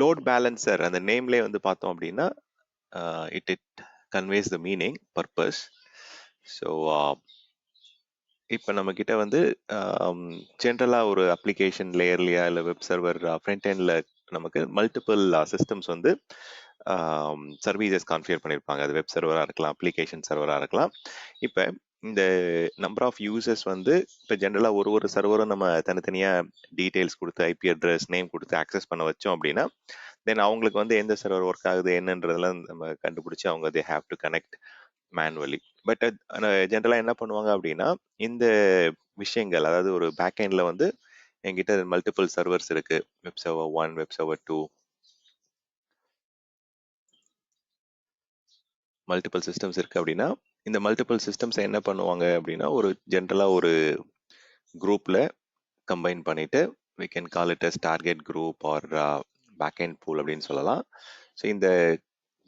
Load balancer அந்த நேம்லேயே வந்து பார்த்தோம் அப்படின்னா it conveys the meaning purpose. So இப்போ நம்ம கிட்ட வந்து ஜென்ரலாக ஒரு அப்ளிகேஷன் லேயர்லையா இல்லை வெப் சர்வர் ஃப்ரண்ட் எண்டில் நமக்கு மல்டிபிள் சிஸ்டம்ஸ் வந்து சர்வீசஸ் கான்ஃபிகர் பண்ணியிருப்பாங்க. அது வெப் சர்வராக இருக்கலாம், அப்ளிகேஷன் சர்வராக இருக்கலாம். இப்போ இந்த நம்பர் ஆஃப் யூசர்ஸ் வந்து இப்போ ஜென்ரலாக ஒரு சர்வரும் நம்ம தனித்தனியாக டீட்டெயில்ஸ் கொடுத்து ஐபி அட்ரஸ் நேம் கொடுத்து ஆக்சஸ் பண்ண வச்சோம் அப்படின்னா தென் அவங்களுக்கு வந்து எந்த சர்வர் ஒர்க் ஆகுது என்னன்றதெல்லாம் நம்ம கண்டுபிடிச்சி அவங்க they have to connect manually. But ஜென்ரலாக என்ன பண்ணுவாங்க அப்படின்னா இந்த விஷயங்கள் அதாவது ஒரு பேக் எண்டில் வந்து என்கிட்ட மல்டிபிள் சர்வர்ஸ் இருக்கு, web server 1, web server 2, multiple systems இருக்கு அப்படின்னா இந்த மல்டிபிள் சிஸ்டம்ஸ் என்ன பண்ணுவாங்க அப்படின்னா ஒரு ஜென்ரலாக ஒரு குரூப்ல கம்பைன் பண்ணிட்டு we can call it as target group or backend pool அப்படின்னு சொல்லலாம். ஸோ இந்த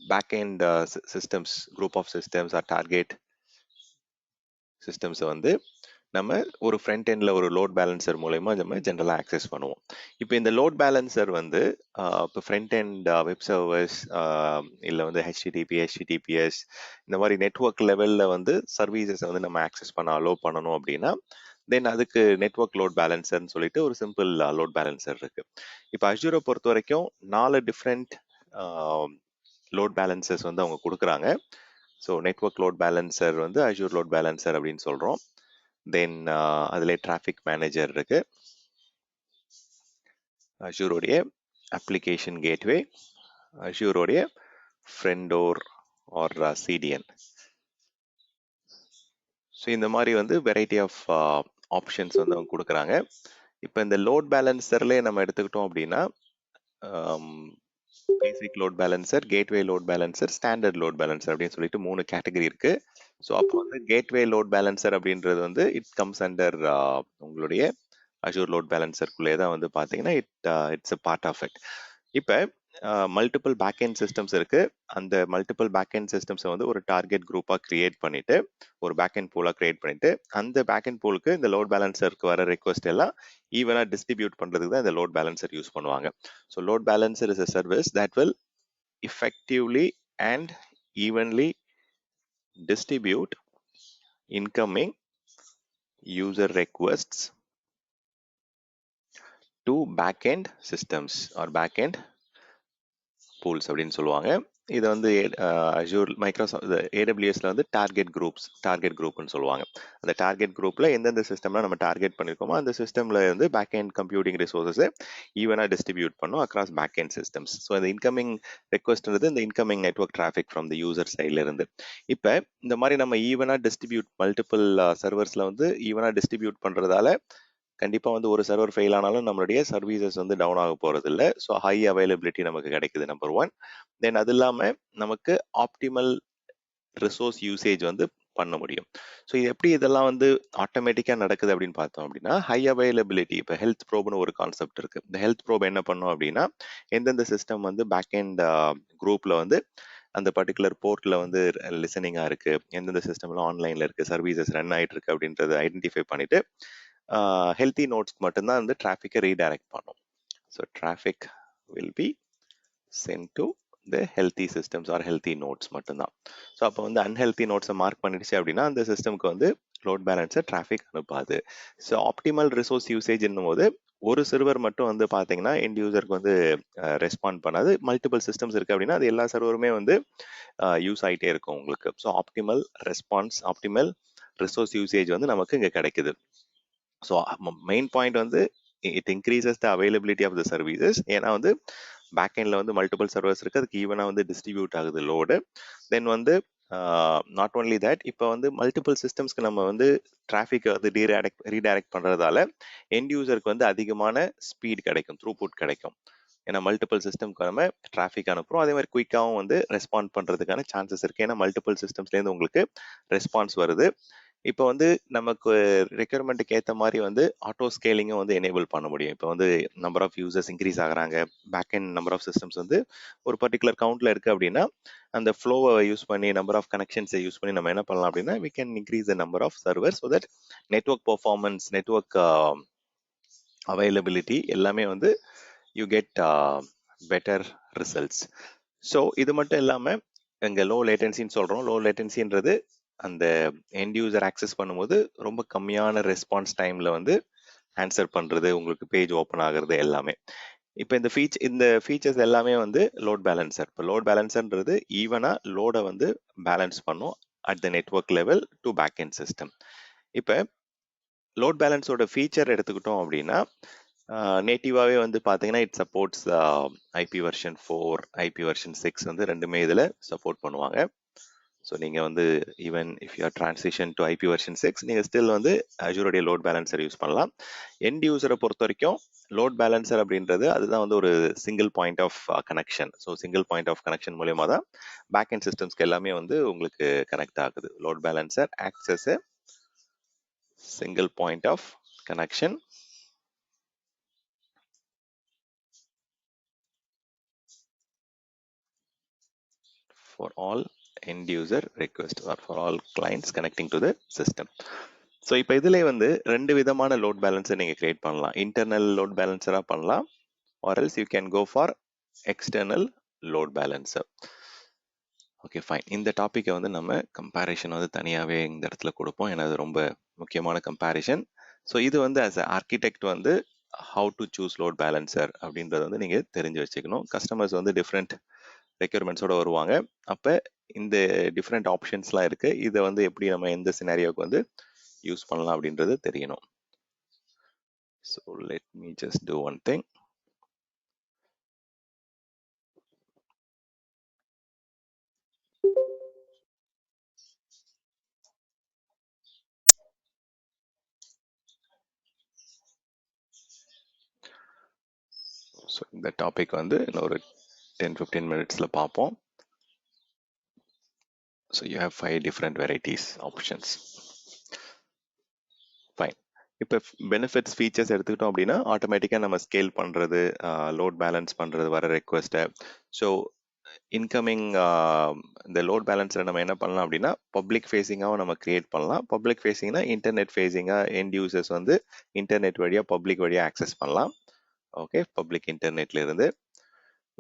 backend systems, group of systems or target systems வந்து நம்ம ஒரு ஃப்ரண்ட் எண்டில் ஒரு லோட் பேலன்சர் மூலயமா நம்ம ஜென்ரலாக ஆக்சஸ் பண்ணுவோம். இப்போ இந்த லோட் பேலன்சர் வந்து இப்போ ஃப்ரண்ட் எண்ட் வெப் சர்வர்ஸ் இல்லை வந்து ஹெச்டிடிபிஎஸ் இந்த மாதிரி நெட்ஒர்க் லெவலில் வந்து சர்வீசஸை வந்து நம்ம ஆக்சஸ் பண்ண அலோவ் பண்ணணும் அப்படின்னா தென் அதுக்கு நெட்ஒர்க் லோட் பேலன்சர்னு சொல்லிட்டு ஒரு சிம்பிள் லோட் பேலன்சர் இருக்கு. இப்போ அஜூரை பொறுத்த வரைக்கும் 4 டிஃப்ரெண்ட் லோட் பேலன்சர்ஸ் வந்து அவங்க கொடுக்குறாங்க. ஸோ நெட்ஒர்க் லோட் பேலன்சர் வந்து அஜூர் லோட் பேலன்சர் அப்படின்னு சொல்கிறோம். தென் அதில் டிராஃபிக் மேனேஜர் இருக்கு, அஜூரோடைய அப்ளிகேஷன் கேட்வே, அஜூரோடைய ஃப்ரெண்டோர் ஆர் சிடிஎன். ஸோ இந்த மாதிரி வந்து வெரைட்டி ஆஃப் ஆப்ஷன்ஸ் வந்து அவங்க கொடுக்குறாங்க. இப்போ இந்த லோட் பேலன்சர்லேயே நம்ம எடுத்துக்கிட்டோம் அப்படின்னா basic load balancer, gateway load balancer, standard load balancer அப்படின்னு சொல்லிட்டு 3 கேட்டகரி இருக்கு. ஸோ அப்போ வந்து கேட்வே லோட் பேலன்சர் அப்படின்றது வந்து இட் கம்ஸ் அண்டர் உங்களுடைய அஜூர் லோட் பேலன்சருக்குள்ளே தான் வந்து பார்த்தீங்கன்னா it's a part of it. இப்போ மல்டிபிள் பேக்எண்ட் சிஸ்டம்ஸ் இருக்கு. அந்த மல்டிபிள் பேக்எண்ட் சிஸ்டம்ஸை வந்து ஒரு டார்கெட் குரூப்பாக கிரியேட் பண்ணிட்டு ஒரு பேக்எண்ட் பூலாக கிரியேட் பண்ணிட்டு அந்த பேக்எண்ட் பூலுக்கு இந்த லோட் பேலன்சருக்கு வர ரெக்வஸ்ட் எல்லாம் ஈவனாக டிஸ்ட்ரிபியூட் பண்ணுறதுக்கு தான் இந்த லோட் பேலன்சர் யூஸ் பண்ணுவாங்க. So load balancer is a service that will effectively and evenly distribute incoming user requests to backend systems or backend pools அப்படின்னு சொல்லுவாங்க. இதை வந்து அஜூர் மைக்ரோசாஃப்ட் ஏடபிள்யூஎஸ்ல வந்து டார்கெட் குரூப்னு சொல்லுவாங்க. அந்த டார்கெட் குரூப்ல எந்தெந்த சிஸ்டம்லாம் நம்ம டார்கெட் பண்ணிருக்கோமோ அந்த சிஸ்டம்ல வந்து பேக் எண்ட் கம்ப்யூட்டிங் ரிசோர்ஸஸை ஈவனாக டிஸ்ட்ரிபியூட் பண்ணும் across back end systems. So இந்த இன்கமிங் ரெக்வஸ்ட்ன்றது இந்த incoming network traffic from the user சைட்ல இருந்து. இப்போ இந்த மாதிரி நம்ம ஈவனாக டிஸ்ட்ரிபியூட் மல்டிபிள் சர்வர்ஸ்ல வந்து ஈவனாக டிஸ்ட்ரிபியூட் பண்றதால கண்டிப்பா வந்து ஒரு சர்வர் ஃபெயில் ஆனாலும் நம்மளுடைய சர்வீசஸ் வந்து டவுன் ஆக போறது இல்லை. ஸோ ஹை அவைலபிலிட்டி நமக்கு கிடைக்குது, நம்பர் 1. தென் அது இல்லாம நமக்கு ஆப்டிமல் ரிசோர்ஸ் யூசேஜ் வந்து பண்ண முடியும். ஸோ இது எப்படி இதெல்லாம் வந்து ஆட்டோமேட்டிக்காக நடக்குது அப்படின்னு பார்த்தோம் அப்படின்னா ஹை அவைலபிலிட்டி. இப்போ ஹெல்த் ப்ரோப்னு ஒரு கான்செப்ட் இருக்கு. இந்த ஹெல்த் ப்ரோப் என்ன பண்ணும் அப்படின்னா எந்தெந்த சிஸ்டம் வந்து பேக் எண்ட் குரூப்ல வந்து அந்த பர்டிகுலர் போர்ட்ல வந்து லிசனிங்கா இருக்கு, எந்தெந்த சிஸ்டம்ல ஆன்லைன்ல இருக்கு, சர்வீசஸ் ரன் ஆயிட்டு இருக்கு அப்படின்றத ஐடென்டிஃபை பண்ணிட்டு ஹெல்த்தி நோட்ஸ்க்கு மட்டும்தான் வந்து டிராஃபிக்கை ரீடைரக்ட் பண்ணும். So traffic will be sent to the healthy systems R healthy notes மட்டும்தான். ஸோ அப்போ வந்து அன்ஹெல்த்தி நோட்ஸை மார்க் பண்ணிடுச்சு அப்படின்னா அந்த சிஸ்டம்க்கு வந்து லோட் பேலன்ஸர் டிராஃபிக் அனுப்பாது. ஸோ ஆப்டிமல் ரிசோர்ஸ் யூசேஜ் போது ஒரு சர்வர் மட்டும் வந்து பார்த்தீங்கன்னா எண்ட் யூசருக்கு வந்து ரெஸ்பாண்ட் பண்ணாது. மல்டிபிள் சிஸ்டம்ஸ் இருக்கு அப்படின்னா அது எல்லா சர்வருமே வந்து யூஸ் ஆகிட்டே இருக்கும் உங்களுக்கு. So optimal response, optimal resource usage வந்து நமக்கு இங்கே கிடைக்குது. ஸோ மெயின் பாயிண்ட் வந்து it increases the availability of the services. ஏன்னா வந்து பேக் எண்ட்ல வந்து மல்டிபிள் சர்வர்ஸ் இருக்கு, அதுக்கு ஈவனாக வந்து டிஸ்ட்ரிபியூட் ஆகுது லோடு. தென் வந்து நாட் ஓன்லி தட், இப்போ வந்து மல்டிபிள் சிஸ்டம்ஸ்க்கு நம்ம வந்து டிராஃபிக்கை வந்து ரீடைரக்ட் பண்றதால எண்ட் யூசருக்கு வந்து அதிகமான ஸ்பீட் கிடைக்கும், த்ரூபுட் கிடைக்கும். ஏன்னா மல்டிபிள் சிஸ்டம்க்கு நம்ம டிராஃபிக் அனுப்புறோம், அதே மாதிரி குயிக்காகவும் வந்து ரெஸ்பாண்ட் பண்றதுக்கான சான்சஸ் இருக்கு. ஏன்னா மல்டிபிள் சிஸ்டம்ஸ்லேருந்து உங்களுக்கு ரெஸ்பான்ஸ் வருது. இப்போ வந்து நமக்கு ரெக்யர்மெண்ட்டுக்கு ஏற்ற மாதிரி வந்து ஆட்டோ ஸ்கேலிங்கும் வந்து எனேபிள் பண்ண முடியும். இப்போ வந்து நம்பர் ஆஃப் யூசர்ஸ் இன்க்ரீஸ் ஆகுறாங்க, back end number of systems வந்து ஒரு பர்டிகுலர் கவுண்ட்ல இருக்கு அப்படின்னா அந்த ஃப்ளோவை யூஸ் பண்ணி நம்பர் ஆஃப் கனெக்ஷன்ஸை யூஸ் பண்ணி நம்ம என்ன பண்ணலாம் அப்படின்னா we can increase the number of servers so that network performance, network availability எல்லாமே வந்து you get better results. So இது மட்டும் இல்லாமல் இங்கே லோ லேட்டன்சின்னு சொல்கிறோம். லோ லேட்டன்சின்றது அந்த எண்ட் யூசர் ஆக்சஸ் பண்ணும்போது ரொம்ப கம்மியான ரெஸ்பான்ஸ் டைமில் வந்து ஆன்சர் பண்ணுறது, உங்களுக்கு பேஜ் ஓப்பன் ஆகுறது எல்லாமே. இப்போ இந்த ஃபீச்சர்ஸ் எல்லாமே வந்து லோட் பேலன்சர். இப்போ லோட் பேலன்சர்ன்றது ஈவனாக லோடை வந்து பேலன்ஸ் பண்ணும் at the network level to back end system. இப்போ லோட் பேலன்ஸோட ஃபீச்சர் எடுத்துக்கிட்டோம் அப்படின்னா நேட்டிவாகவே வந்து பார்த்தீங்கன்னா it supports IP version 4, IP version 6 வந்து ரெண்டுமே இதில் சப்போர்ட் பண்ணுவாங்க. ஸோ நீங்கள் வந்து even if you are transition to IP version 6 நீங்கள் ஸ்டில் வந்து அஜூரோடைய லோட் பேலன்சர் யூஸ் பண்ணலாம். எண்ட் யூசரை பொறுத்த வரைக்கும் லோட் பேலன்சர் அப்படின்றது அதுதான் வந்து ஒரு single point of connection. So single point of connection மூலியமாக தான் பேக் எண்ட் சிஸ்டம்ஸ்க்கு எல்லாமே வந்து உங்களுக்கு கனெக்ட் ஆகுது. Load balancer access single point of connection for all end user request or for all clients connecting to the system. So இப்போ இதில் வந்து ரெண்டு விதமான லோட் பேலன்ஸை நீங்கள் கிரியேட் பண்ணலாம். இன்டர்னல் லோட் பேலன்சராக பண்ணலாம், or else you can go for external load balancer. Okay fine. இந்த டாப்பிக்கை வந்து நம்ம கம்பேரிஷன் வந்து தனியாகவே இந்த இடத்துல கொடுப்போம், ஏன்னா அது ரொம்ப முக்கியமான கம்பேரிஷன். ஸோ இது வந்து ஆஸ் அ ஆர்கிடெக்ட் வந்து how to choose load balancer அப்படின்றத வந்து நீங்கள் தெரிஞ்சு வச்சுக்கணும். கஸ்டமர்ஸ் வந்து டிஃப்ரெண்ட் ரெக்யர்மெண்ட்ஸோட வருவாங்க. அப்போ இந்த டிஃப்ரெண்ட் ஆப்ஷன்ஸ்லாம் இருக்குது. இதை வந்து எப்படி நம்ம எந்த சினாரியோவுக்கு வந்து யூஸ் பண்ணலாம் அப்படின்றது தெரியணும். So let me just do one thing. So இந்த டாபிக் வந்து இன்னொரு 10-15 மினிட்ஸில் பார்ப்போம். So you have 5 different varieties options. Fine. இப்போ பெனிஃபிட்ஸ் ஃபீச்சர்ஸ் எடுத்துக்கிட்டோம் அப்படின்னா ஆட்டோமேட்டிக்காக நம்ம ஸ்கேல் பண்ணுறது, லோட் பேலன்ஸ் பண்ணுறது வர ரெக்வஸ்ட்டை. ஸோ இன்கமிங் இந்த லோட் பேலன்ஸில் நம்ம என்ன பண்ணலாம் அப்படின்னா பப்ளிக் ஃபேஸிங்காகவும் நம்ம கிரியேட் பண்ணலாம். பப்ளிக் ஃபேஸிங்னா இன்டர்நெட் ஃபேஸிங்காக எண்ட் யூசர்ஸ் வந்து இன்டர்நெட் வழியாக பப்ளிக் வழியாக ஆக்சஸ் பண்ணலாம். ஓகே, பப்ளிக் இன்டர்நெட்ல இருந்து.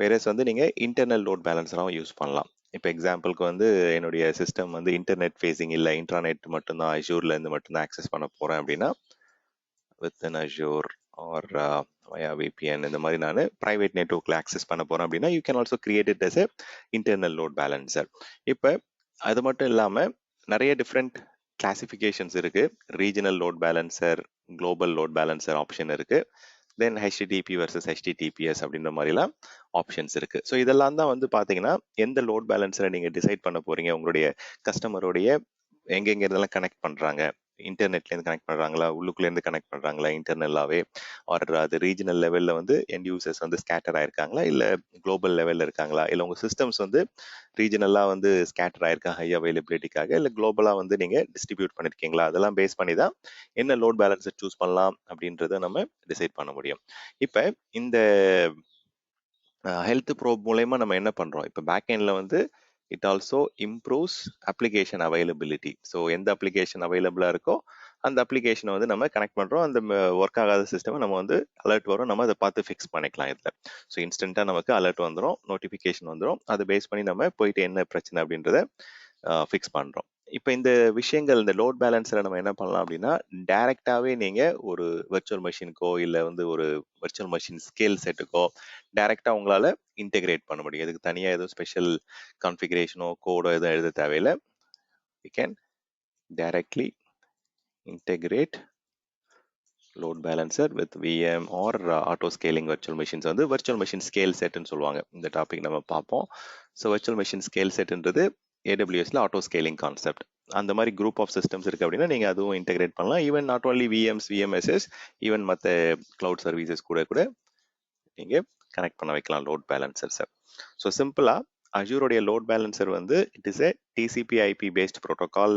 வேறஸ் வந்து நீங்கள் இன்டர்னல் லோட் பேலன்ஸராகவும் யூஸ் பண்ணலாம். இப்போ எக்ஸாம்பிளுக்கு வந்து என்னுடைய சிஸ்டம் வந்து இன்டர்நெட் ஃபேஸிங் இல்லை, இன்ட்ராநெட் மட்டும்தான் அஜூர்ல இருந்து மட்டும்தான் ஆக்சஸ் பண்ண போகிறேன் அப்படின்னா within Azure or via VPN இந்த மாதிரி நான் ப்ரைவேட் நெட்வொர்க்கில் ஆக்சஸ் பண்ண போகிறேன் அப்படின்னா you can also create it as a internal load balancer. இப்போ அது மட்டும் இல்லாமல் நிறைய டிஃப்ரெண்ட் கிளாசிஃபிகேஷன்ஸ் இருக்குது. Regional load balancer, global load balancer option இருக்குது. தென் HTTP வர்சஸ் HTTPS அப்படின்ற மாதிரிலாம் ஆப்ஷன்ஸ் இருக்கு. ஸோ இதெல்லாம் தான் வந்து பார்த்தீங்கன்னா எந்த லோட் பேலன்ஸரை நீங்கள் டிசைட் பண்ண போறீங்க, உங்களுடைய கஸ்டமருடைய எங்கெங்க இதெல்லாம் கனெக்ட் பண்ணுறாங்க, இன்டர்நெட்லேருந்து கனெக்ட் பண்ணுறாங்களா, உள்ளுக்குள்ளேருந்து கனெக்ட் பண்ணுறாங்களா இன்டர்னல்லாகவே, ஆர் அது ரீஜனல் லெவலில் வந்து எண்ட் யூசர்ஸ் வந்து ஸ்கேட்டர் ஆயிருக்காங்களா, இல்லை குளோபல் லெவலில் இருக்காங்களா, இல்லை உங்கள் சிஸ்டம்ஸ் வந்து ரீஜனலாக வந்து ஸ்கேட்டர் ஆயிருக்கா ஹை அவைலபிலிட்டிக்காக, இல்லை குளோபலாக வந்து நீங்கள் டிஸ்ட்ரிபியூட் பண்ணியிருக்கீங்களா, அதெல்லாம் பேஸ் பண்ணி தான் என்ன லோட் பேலன்ஸை சூஸ் பண்ணலாம் அப்படின்றத நம்ம டிசைட் பண்ண முடியும். இப்போ இந்த ஹெல்த் ப்ரோப் மூலயமா நம்ம என்ன பண்ணுறோம், இப்போ பேக் எண்டில் வந்து it also improves application availability. So எந்த அப்ளிகேஷன் அவைலபிளாக இருக்கோ அந்த அப்ளிகேஷனை வந்து நம்ம கனெக்ட் பண்ணுறோம். அந்த ஒர்க் ஆகாத சிஸ்டமை நம்ம வந்து அலர்ட் வரும், நம்ம அதை பார்த்து ஃபிக்ஸ் பண்ணிக்கலாம் இதில். ஸோ இன்ஸ்டண்ட்டாக நமக்கு அலர்ட் வந்துடும், நோட்டிஃபிகேஷன் வந்துடும். அதை பேஸ் பண்ணி நம்ம போயிட்டு என்ன பிரச்சனை அப்படின்றத ஃபிக்ஸ் பண்ணுறோம். இப்போ இந்த விஷயங்கள், இந்த லோட் பேலன்ஸில் நம்ம என்ன பண்ணலாம் அப்படின்னா டைரெக்டாகவே நீங்கள் ஒரு வெர்ச்சுவல் மெஷினுக்கோ இல்லை வந்து ஒரு வெர்ச்சுவல் மெஷின் ஸ்கேல் செட்டுக்கோ டைரெக்டாக உங்களால் இன்டெகிரேட் பண்ண முடியும். இதுக்கு தனியாக எதுவும் ஸ்பெஷல் கான்ஃபிகரேஷனோ கோடோ எதுவும் எழுத தேவையில்லை. We can directly integrate load balancer with VM or auto scaling virtual machines. வந்து virtual machine scale set ன்னு சொல்லுவாங்க. இந்த டாபிக் நம்ம பார்ப்போம். So virtual machine scale setன்றது AWSல auto scaling concept. அந்த மாதிரி குரூப் ஆஃப் சிஸ்டம்ஸ் இருக்கு அப்படின்னா நீங்க அதுவும் இன்டெகிரேட் பண்ணலாம். Even not only VMs, VMSs, even மற்ற கிளவுட் சர்வீசஸ் கூட நீங்க கனெக்ட் பண்ண வைக்கலாம் லோட் பேலன்சர்ஸை. ஸோ சிம்பிளா அஜூரோடைய லோட் பேலன்சர் வந்து it is a TCP/IP based protocol,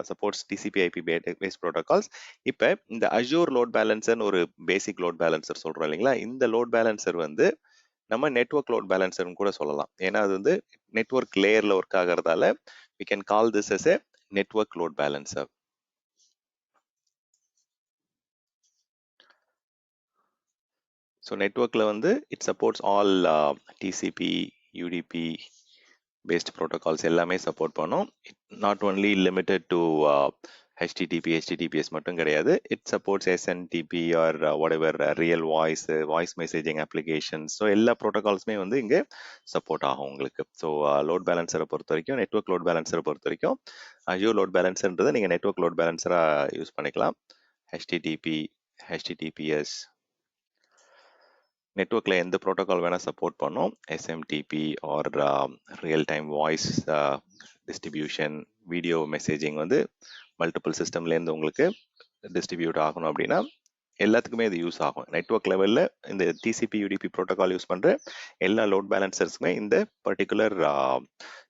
supports TCP/IP based protocols. இப்போ இந்த அஜூர் லோட் பேலன்சர்னு ஒரு பேசிக் லோட் பேலன்சர் சொல்றோம் இல்லைங்களா, இந்த லோட் பேலன்சர் வந்து நம்ம நெட்வொர்க் லோட் பேலன்சர்னு கூட சொல்லலாம். ஏன்னா அது வந்து நெட்வொர்க் லேயர்ல ஒர்க் ஆகிறதால we can call this as a network load balancer. So நெட்ஒர்க்கில் வந்து it supports all TCP UDP based protocols எல்லாமே சப்போர்ட் பண்ணும். Not only limited to HTTPS மட்டும் கிடையாது. It supports SMTP or whatever real voice messaging applications. So எல்லா ப்ரோட்டோகால்ஸுமே வந்து இங்கே சப்போர்ட் ஆகும் உங்களுக்கு. ஸோ லோட் பேலன்சரை பொறுத்த வரைக்கும், நெட்ஒர்க் லோட் பேலன்சரை பொறுத்த வரைக்கும் அஜூர் லோட் பேலன்சர்ன்றதை நீங்கள் நெட்ஒர்க் லோட் பேலன்சராக யூஸ் பண்ணிக்கலாம். ஹெச்டிடிபி, ஹெச்டிடிபிஎஸ், நெட்ஒர்க்கில் எந்த ப்ரோட்டோகால் வேணால் சப்போர்ட் பண்ணோம். SMTP or real time voice distribution, video messaging வந்து மல்டிபிள் சிஸ்டம்லேருந்து உங்களுக்கு டிஸ்ட்ரிபியூட் ஆகணும் அப்படின்னா எல்லாத்துக்குமே இது யூஸ் ஆகும். நெட்ஒர்க் லெவலில் இந்த டிசிபி யூடிபி ப்ரோட்டோகால் யூஸ் பண்ணுற எல்லா லோட் பேலன்சர்ஸுமே இந்த பர்டிகுலர்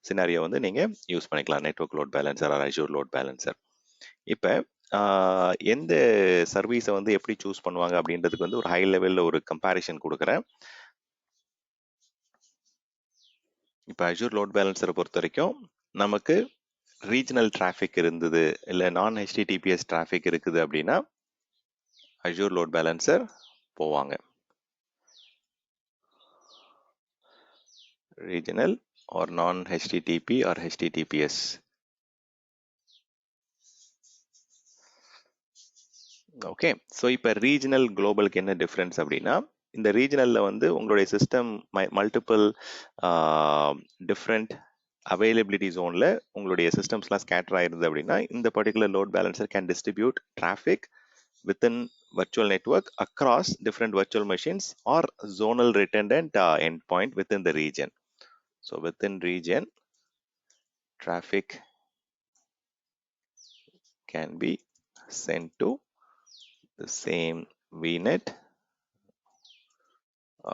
சினாரியோ வந்து நீங்கள் யூஸ் பண்ணிக்கலாம். Network load balancer or Azure load balancer. இப்போ எந்த சர்வீஸை வந்து எப்படி சூஸ் பண்ணுவாங்க அப்படின்றதுக்கு வந்து ஒரு ஹை லெவலில் ஒரு கம்பேரிஷன் கொடுக்குறேன். இப்போ அஜூர் லோட் பேலன்சரை பொறுத்த வரைக்கும் நமக்கு ரீஜனல் டிராஃபிக் இருந்தது, இல்லை நான் ஹெச்டிடிபிஎஸ் டிராஃபிக் இருக்குது அப்படின்னா அஜூர் லோட் பேலன்சர் போவாங்க. Regional or non HTTP or HTTPS. Okay, so இப்போ ரீஜனல் குளோபலுக்கு என்ன டிஃப்ரென்ஸ் அப்படின்னா, இந்த ரீஜனலில் வந்து உங்களுடைய சிஸ்டம் மல்டிபிள் டிஃப்ரெண்ட் அவைலபிலிட்டி ஜோனில் உங்களுடைய சிஸ்டம்ஸ்லாம் ஸ்கேட்டர் ஆயிருந்தது அப்படின்னா இந்த particular load balancer can distribute traffic within virtual network across different virtual machines or zonal redundant endpoint within the region. So within region, traffic can be sent to the same VNet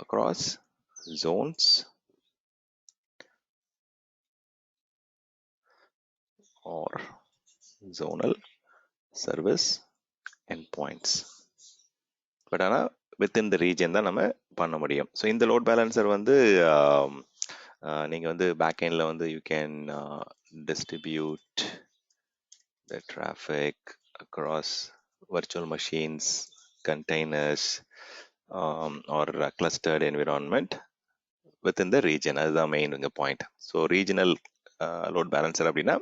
across zones or zonal service endpoints. But ஆனால் within the region தான் நம்ம பண்ண முடியும். So இந்த load balancer வந்து நீங்கள் வந்து back எண்டில் வந்து you can distribute the traffic across virtual machines, containers, or a clustered environment within the region. அதுதான் மெயின் இங்கே point. So regional load balancer அப்படின்னா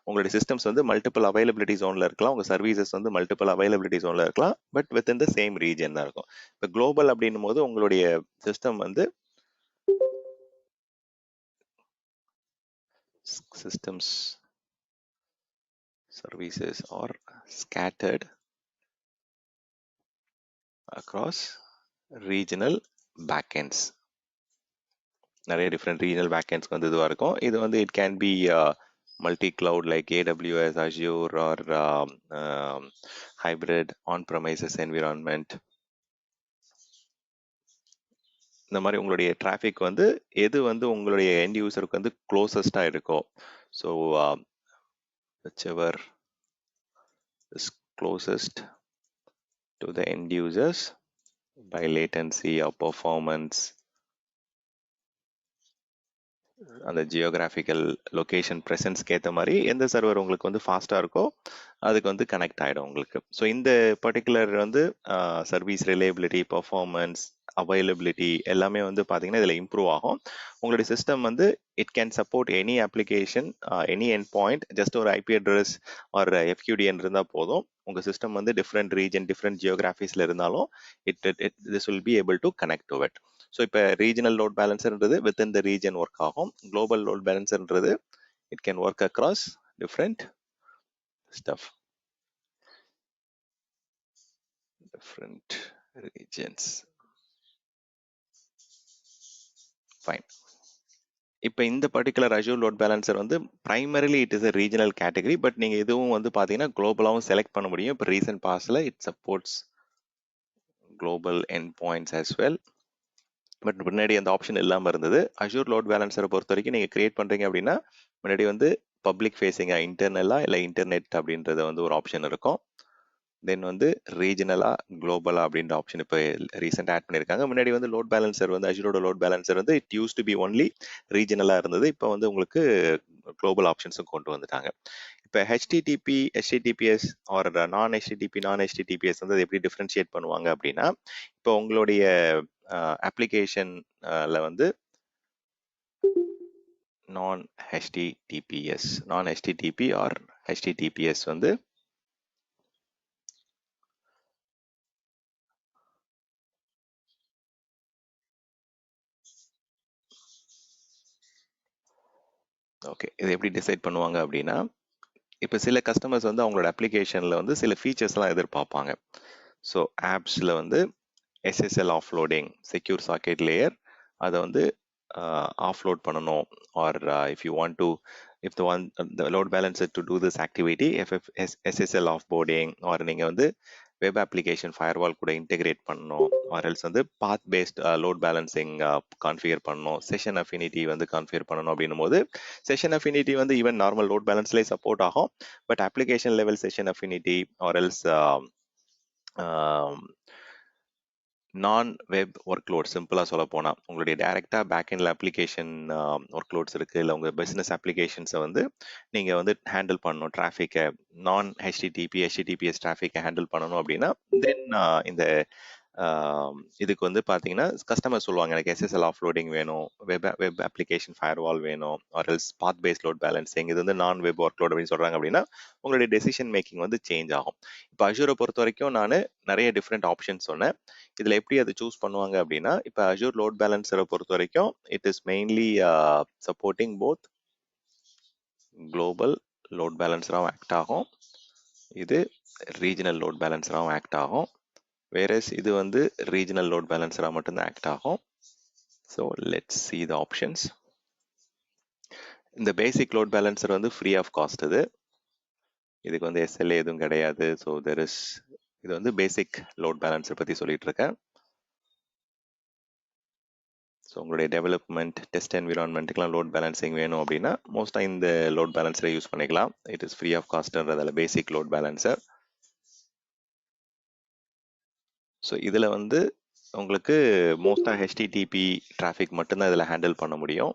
உங்களுடைய சிஸ்டம்ஸ் வந்து மல்டிபிள் அவைலபிலிட்டி ஜோனில் இருக்கலாம், உங்கள் சர்வீசஸ் வந்து மல்டிபிள் அவைலபிலிட்டி ஜோனில் இருக்கலாம், but within the same region தான் இருக்கும். இப்போ குளோபல் அப்படின்னும் போது உங்களுடைய சிஸ்டம் வந்து systems services are scattered across regional backends. நிறைய டிஃப்ரெண்ட் ரீஜனல் பேக்கெண்ட்ஸ்க்கு வந்து இதுவாக இருக்கும். இது வந்து it can be multi cloud like AWS, Azure or hybrid on premises environment. இந்த மாதிரி உங்களுடைய டிராஃபிக் வந்து எது வந்து உங்களுடைய எண்ட் யூசருக்கு வந்து க்ளோசஸ்டாக இருக்கோ, so whichever is closest to the end users by latency or performance, அந்த ஜியோகிராஃபிக்கல் லொக்கேஷன் ப்ரெசன்ஸ்க்கு ஏற்ற மாதிரி எந்த சர்வர் உங்களுக்கு வந்து ஃபாஸ்ட்டாக இருக்கோ அதுக்கு வந்து கனெக்ட் ஆகிடும் உங்களுக்கு. ஸோ இந்த பர்டிகுலர் வந்து சர்வீஸ் ரிலையபிலிட்டி, பர்ஃபார்மன்ஸ், அவைலபிலிட்டி எல்லாமே வந்து பார்த்தீங்கன்னா இதில் இம்ப்ரூவ் ஆகும். உங்களுடைய சிஸ்டம் வந்து it can support any application, any end point. Just ஒரு ஐபி அட்ரஸ் ஒரு எஃப்கியூடிஎன் இருந்தால் போதும், உங்கள் சிஸ்டம் வந்து டிஃப்ரெண்ட் ரீஜன், டிஃப்ரெண்ட் ஜியோகிராஃபிஸில் இருந்தாலும் this will be able to connect to it. So இப்போ ரீஜனல் லோட் பேலன்சர்ன்றது வித்தின் த ரீஜன் ஒர்க் ஆகும். குளோபல் லோட் பேலன்சர்ன்றது it can work across different stuff, different regions. Fine. இப்போ இந்த பர்டிகுலர் அஜூர் லோட் பேலன்சர் வந்து primarily it is a regional category, but நீங்கள் இதுவும் வந்து பார்த்தீங்கன்னா குளோபலாகவும் செலக்ட் பண்ண முடியும். இப்போ ரீசன்ட் பாஸில் it supports global end points as well. But முன்னாடி அந்த ஆப்ஷன் இல்லாமல் இருந்தது. அஜூர் லோட் பேலன்சரை பொறுத்த வரைக்கும் நீங்கள் கிரியேட் பண்ணுறீங்க அப்படின்னா முன்னாடி வந்து பப்ளிக் ஃபேஸிங்காக இன்டர்னலாக இல்லை இன்டர்நெட் அப்படின்றத வந்து ஒரு ஆப்ஷன் இருக்கும். தென் வந்து ரீஜனலா குளோபலா அப்படின்ற ஆப்ஷன் இப்போ ரீசெண்ட் ஆட் பண்ணியிருக்காங்க. முன்னாடி வந்து லோட் பேலன்சர் வந்து அஜூரோட லோட் பேலன்சர் வந்து it use to be only ரீஜனலா இருந்தது. இப்போ வந்து உங்களுக்கு குளோபல் ஆப்ஷன்ஸும் கொண்டு வந்துட்டாங்க. இப்போ HTTPS ஆர் நான் HTTPS வந்து எப்படி டிஃப்ரென்ஷியேட் பண்ணுவாங்க அப்படின்னா, இப்போ உங்களுடைய அப்ளிகேஷன்ல வந்து நான் HTTP ஆர் HTTPS வந்து ஓகே, இதை எப்படி டிசைட் பண்ணுவாங்க அப்படின்னா, இப்போ சில கஸ்டமர்ஸ் வந்து அவங்களோட அப்ளிகேஷனில் வந்து சில ஃபீச்சர்ஸ்லாம் எதிர்பார்ப்பாங்க. ஸோ ஆப்ஸில் வந்து SSL offloading, secure socket layer, அதை வந்து ஆஃப்லோட் பண்ணணும். Or if you want to, if the load balancer to do this activity, SSL offboarding, or நீங்கள் வந்து வெப் அப்ளிகேஷன் ஃபயர்வால் கூட இன்டெகிரேட் பண்ணணும், ஆர் எல்ஸ் வந்து பாத் பேஸ்ட் லோட் பேலன்சிங் கான்ஃபிகர் பண்ணணும், session affinity வந்து கான்ஃபிகர் பண்ணணும். அப்படின்னும் போது செஷன் அஃபினிட்டி வந்து ஈவன் நார்மல் லோட் பேலன்ஸ்லேயே சப்போர்ட் ஆகும். But application level session affinity or else நான் வெப் ஒர்க் லோட், சிம்பிளாக சொல்ல போனால் உங்களுடைய டைரெக்டாக பேக்எண்டில் அப்ளிகேஷன் ஒர்க் லோட்ஸ் இருக்குது, இல்லை உங்கள் பிஸ்னஸ் அப்ளிகேஷன்ஸை வந்து நீங்கள் வந்து ஹேண்டில் பண்ணணும், டிராஃபிக்கை நான் HTTPS டிராஃபிக்கை ஹேண்டில் பண்ணணும் அப்படின்னா தென் இந்த இதுக்கு வந்து பார்த்தீங்கன்னா கஸ்டமர் சொல்லுவாங்க, எனக்கு SSL ஆஃப்லோடிங் வேணும், வெப் அப்ளிகேஷன் ஃபயர்வால் வேணும், or else path based load balancing, இது வந்து நான் வெப் ஒர்க் லோட் அப்படின்னு சொல்கிறாங்க அப்படின்னா உங்களுடைய டெசிஷன் மேக்கிங் வந்து சேஞ்ச் ஆகும். இப்போ அஷூரை பொறுத்த வரைக்கும் நான் நிறைய டிஃப்ரெண்ட் ஆப்ஷன்ஸ் சொன்னேன். இதில் எப்படி அதை சூஸ் பண்ணுவாங்க அப்படின்னா, இப்போ அஷூர் லோட் பேலன்ஸரை பொறுத்த வரைக்கும் it is mainly supporting both global load பேலன்ஸராகவும் ஆக்ட் ஆகும், இது ரீஜனல் லோட் பேலன்ஸராகவும் ஆக்ட் ஆகும். வேறஸ் இது வந்து ரீஜனல் லோட் பேலன்ஸராக மட்டும்தான் ஆக்ட் ஆகும். So let's see the options. இந்த பேசிக் லோட் பேலன்சர் வந்து ஃப்ரீ ஆஃப் காஸ்ட். இதுக்கு வந்து SLA எதுவும் கிடையாது. ஸோ இது வந்து பேசிக் லோட் பேலன்சர் பற்றி சொல்லிட்டு இருக்கேன். ஸோ உங்களுடைய டெவலப்மெண்ட் டெஸ்ட் என்விரான்மெண்ட்டுக்கெலாம் லோட் பேலன்சிங் வேணும் அப்படின்னா மோஸ்ட்டாக இந்த லோட் பேலன்ஸரை யூஸ் பண்ணிக்கலாம். இட் இஸ் ஃப்ரீ ஆஃப் காஸ்ட்ன்றதால பேசிக் லோட் பேலன்சர். ஸோ இதில் வந்து உங்களுக்கு மோஸ்ட்டாக HTTP டிராஃபிக் மட்டும்தான் இதில் ஹேண்டில் பண்ண முடியும்.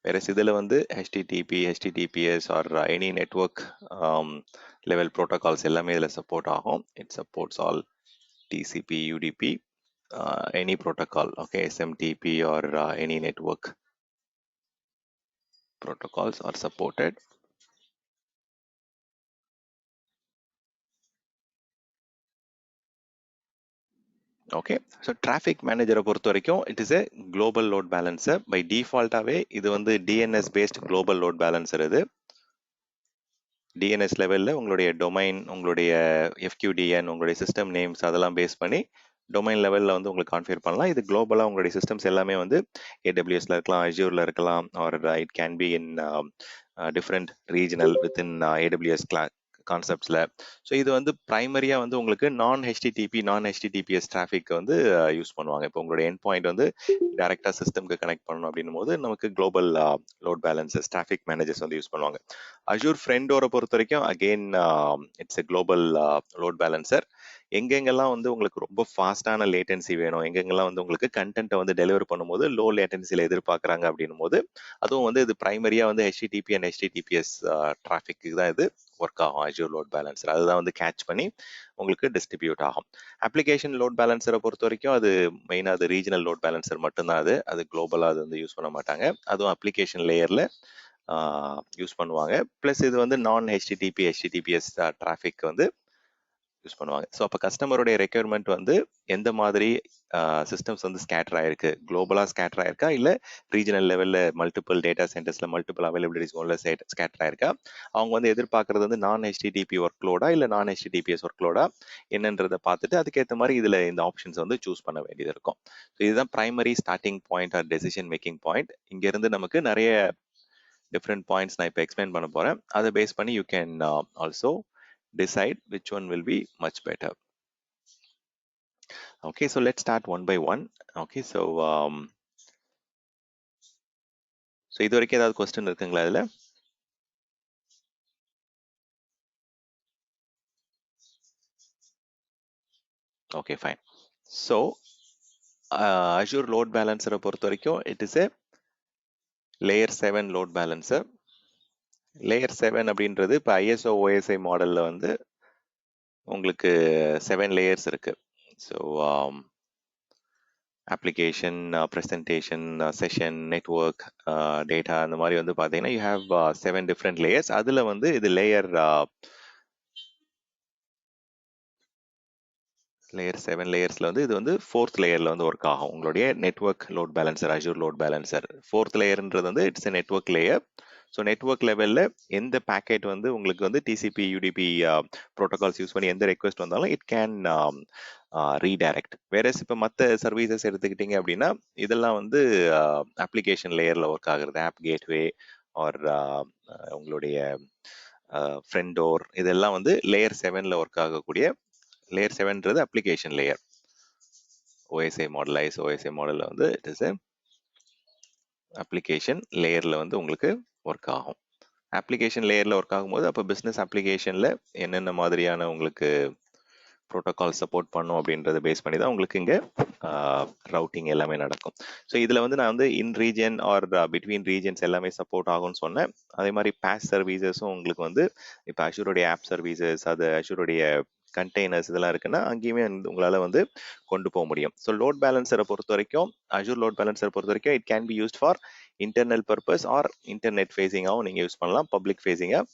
வேற இதில் வந்து HTTPS or any network level protocols எல்லாமே இதில் சப்போர்ட் ஆகும். It supports all TCP, UDP, any protocol, okay, SMTP or any network protocols are supported. Okay, so traffic மேனேஜரை பொறுத்த வரைக்கும் it is a global load balancer. By டிஃபால்ட்டாகவே இது வந்து DNS based global load balancer. இது DNS லெவலில் உங்களுடைய domain, உங்களுடைய FQDN, உங்களுடைய சிஸ்டம் நேம்ஸ் அதெல்லாம் பேஸ் பண்ணி டொமைன் லெவலில் வந்து உங்களுக்கு கான்ஃபிகர் பண்ணலாம். இது குளோபலாக உங்களுடைய சிஸ்டம்ஸ் எல்லாமே வந்து AWSல இருக்கலாம், Azureல இருக்கலாம், or it can be in different regional within AWS கான்செப்ட்ஸில். ஸோ இது வந்து ப்ரைமரியாக வந்து உங்களுக்கு நான் HTTPS டிராஃபிக் வந்து யூஸ் பண்ணுவாங்க. இப்போ உங்களுடைய எண்ட் பாயிண்ட் வந்து டைரெக்டாக சிஸ்டம்க்கு கனெக்ட் பண்ணணும் அப்படின்னும் போது நமக்கு global load balances traffic managers வந்து யூஸ் பண்ணுவாங்க. அஷூர் ஃப்ரெண்டோரை பொறுத்த வரைக்கும் again it's a global load balancer. எங்கெங்கெல்லாம் வந்து உங்களுக்கு ரொம்ப ஃபாஸ்டான லேட்டன்சி வேணும், எங்கெங்கெல்லாம் வந்து உங்களுக்கு கண்டென்ட்டை வந்து டெலிவர் பண்ணும்போது லோ லேட்டன்சியில் எதிர்பார்க்குறாங்க அப்படின்னும் போது அதுவும் வந்து இது ப்ரைமரியாக வந்து HTTP அண்ட் HTTPS டிராஃபிக்கு தான் இது ஒர்க் ஆகும். அஷூர் லோட் பேலன்சர் அதுதான் வந்து கேட்ச் பண்ணி உங்களுக்கு டிஸ்ட்ரிபியூட் ஆகும். அப்ளிகேஷன் லோட் பேலன்சரை பொறுத்த வரைக்கும் அது மெயினாக அது ரீஜனல் லோட் பேலன்சர் மட்டும்தான். அது குளோபலாக அது வந்து யூஸ் பண்ண மாட்டாங்க. அதுவும் அப்ளிகேஷன் லேயரில் யூஸ் பண்ணுவாங்க. ப்ளஸ் இது வந்து நான் HTTPS டிராஃபிக் வந்து யூஸ் பண்ணுவாங்க. ஸோ அப்போ கஸ்டமருடைய ரெக்யர்மெண்ட் வந்து எந்த மாதிரி சிஸ்டம்ஸ் வந்து ஸ்கேட்டர் ஆயிருக்கு, குளோபலாக ஸ்கேட்டர் ஆயிருக்கா, இல்லை ரீஜனல் லெவலில் மல்டிபிள் டேட்டா சென்டர்ஸில் மல்டிபிள் அவைலபிலிட்டிஸ் உள்ள ஸ்கேட்டர் ஆயிருக்கா, அவங்க வந்து எதிர்பார்க்கறது வந்து நான் HTTP ஒர்க் லோடா இல்லை நான் HTTPS ஒர்க் லோடா என்னன்றதை பார்த்துட்டு அதுக்கேற்ற மாதிரி இதில் இந்த ஆப்ஷன்ஸ் வந்து சூஸ் பண்ண வேண்டியது இருக்கும். ஸோ இதுதான் primary starting point or decision making point. இங்கேருந்து நமக்கு நிறைய டிஃப்ரெண்ட் பாயிண்ட்ஸ் நான் இப்போ எக்ஸ்பிளைன் பண்ண போகிறேன். அதை பேஸ் பண்ணி you can also decide which one will be much better. Okay, so let's start one by one. Okay, so இது வரைக்கும் ஏதாவது கொஸ்டின் இருக்குங்களா இதுல? Okay, fine. So Azure load பேலன்சரை பொறுத்த வரைக்கும் it is a layer 7 load balancer. Layer 7 அப்படின்றது இப்போ ISO OSI மாடலில் வந்து உங்களுக்கு 7 லேயர்ஸ் இருக்கு. So application, presentation, session, network, data அந்த மாதிரி வந்து பார்த்தீங்கன்னா யூ ஹேவ் 7 டிஃப்ரெண்ட் லேயர்ஸ். அதில் வந்து இது லேயர் 7 லேயர்ஸில் வந்து இது வந்து 4th லேயரில் வந்து ஒர்க் ஆகும். உங்களுடைய network load balancer, Azure load balancer 4th லேயர்ன்றது வந்து it's a network layer. So network லெவலில் எந்த பேக்கெட் வந்து உங்களுக்கு வந்து டிசிபி யூடிபி ப்ரோட்டோகால்ஸ் யூஸ் பண்ணி எந்த ரெக்வஸ்ட் வந்தாலும் இட் கேன் ரீடைரக்ட். வேறஸ் இப்போ மற்ற சர்வீசஸ் எடுத்துக்கிட்டீங்க அப்படின்னா இதெல்லாம் வந்து அப்ளிகேஷன் லேயரில் ஒர்க் ஆகுறது. ஆப் கேட்வே ஆர் உங்களுடைய ஃப்ரண்ட் டோர் இதெல்லாம் வந்து லேயர் 7ல் ஒர்க் ஆகக்கூடிய. லேயர் 7ன்றது அப்ளிகேஷன் லேயர். ஓஎஸ்ஐ மாடலைஸ் ஓஎஸ்ஐ மாடலில் வந்து இட் இஸ் அப்ளிகேஷன் லேயரில் வந்து உங்களுக்கு ஒர்க் ஆகும். அப்ளிகேஷன் லேயரில் ஒர்க் ஆகும்போது அப்போ பிஸ்னஸ் அப்ளிகேஷனில் என்னென்ன மாதிரியான உங்களுக்கு ப்ரோட்டோகால் சப்போர்ட் பண்ணும் அப்படின்றத பேஸ் பண்ணி தான் உங்களுக்கு இங்கே ரவுட்டிங் எல்லாமே நடக்கும். ஸோ இதில் வந்து நான் வந்து இன் ரீஜன் ஆர் பிட்வீன் ரீஜன்ஸ் எல்லாமே சப்போர்ட் ஆகும்னு சொன்னேன். அதே மாதிரி பேஸ் சர்வீசஸும் உங்களுக்கு வந்து இப்போ அஷூருடைய ஆப் சர்வீசஸ், அது அஷூருடைய கண்டெய்னர்ஸ் இதெல்லாம் இருக்குன்னா அங்கேயுமே உங்களால் வந்து கொண்டு போக முடியும். ஸோ லோட் பேலன்சரை பொறுத்த வரைக்கும், அஷூர் லோட் பேலன்சரை பொறுத்த வரைக்கும் it can be used for internal purpose or internet ஃபேஸிங்காகவும் நீங்கள் யூஸ் பண்ணலாம், பப்ளிக் ஃபேஸிங்காக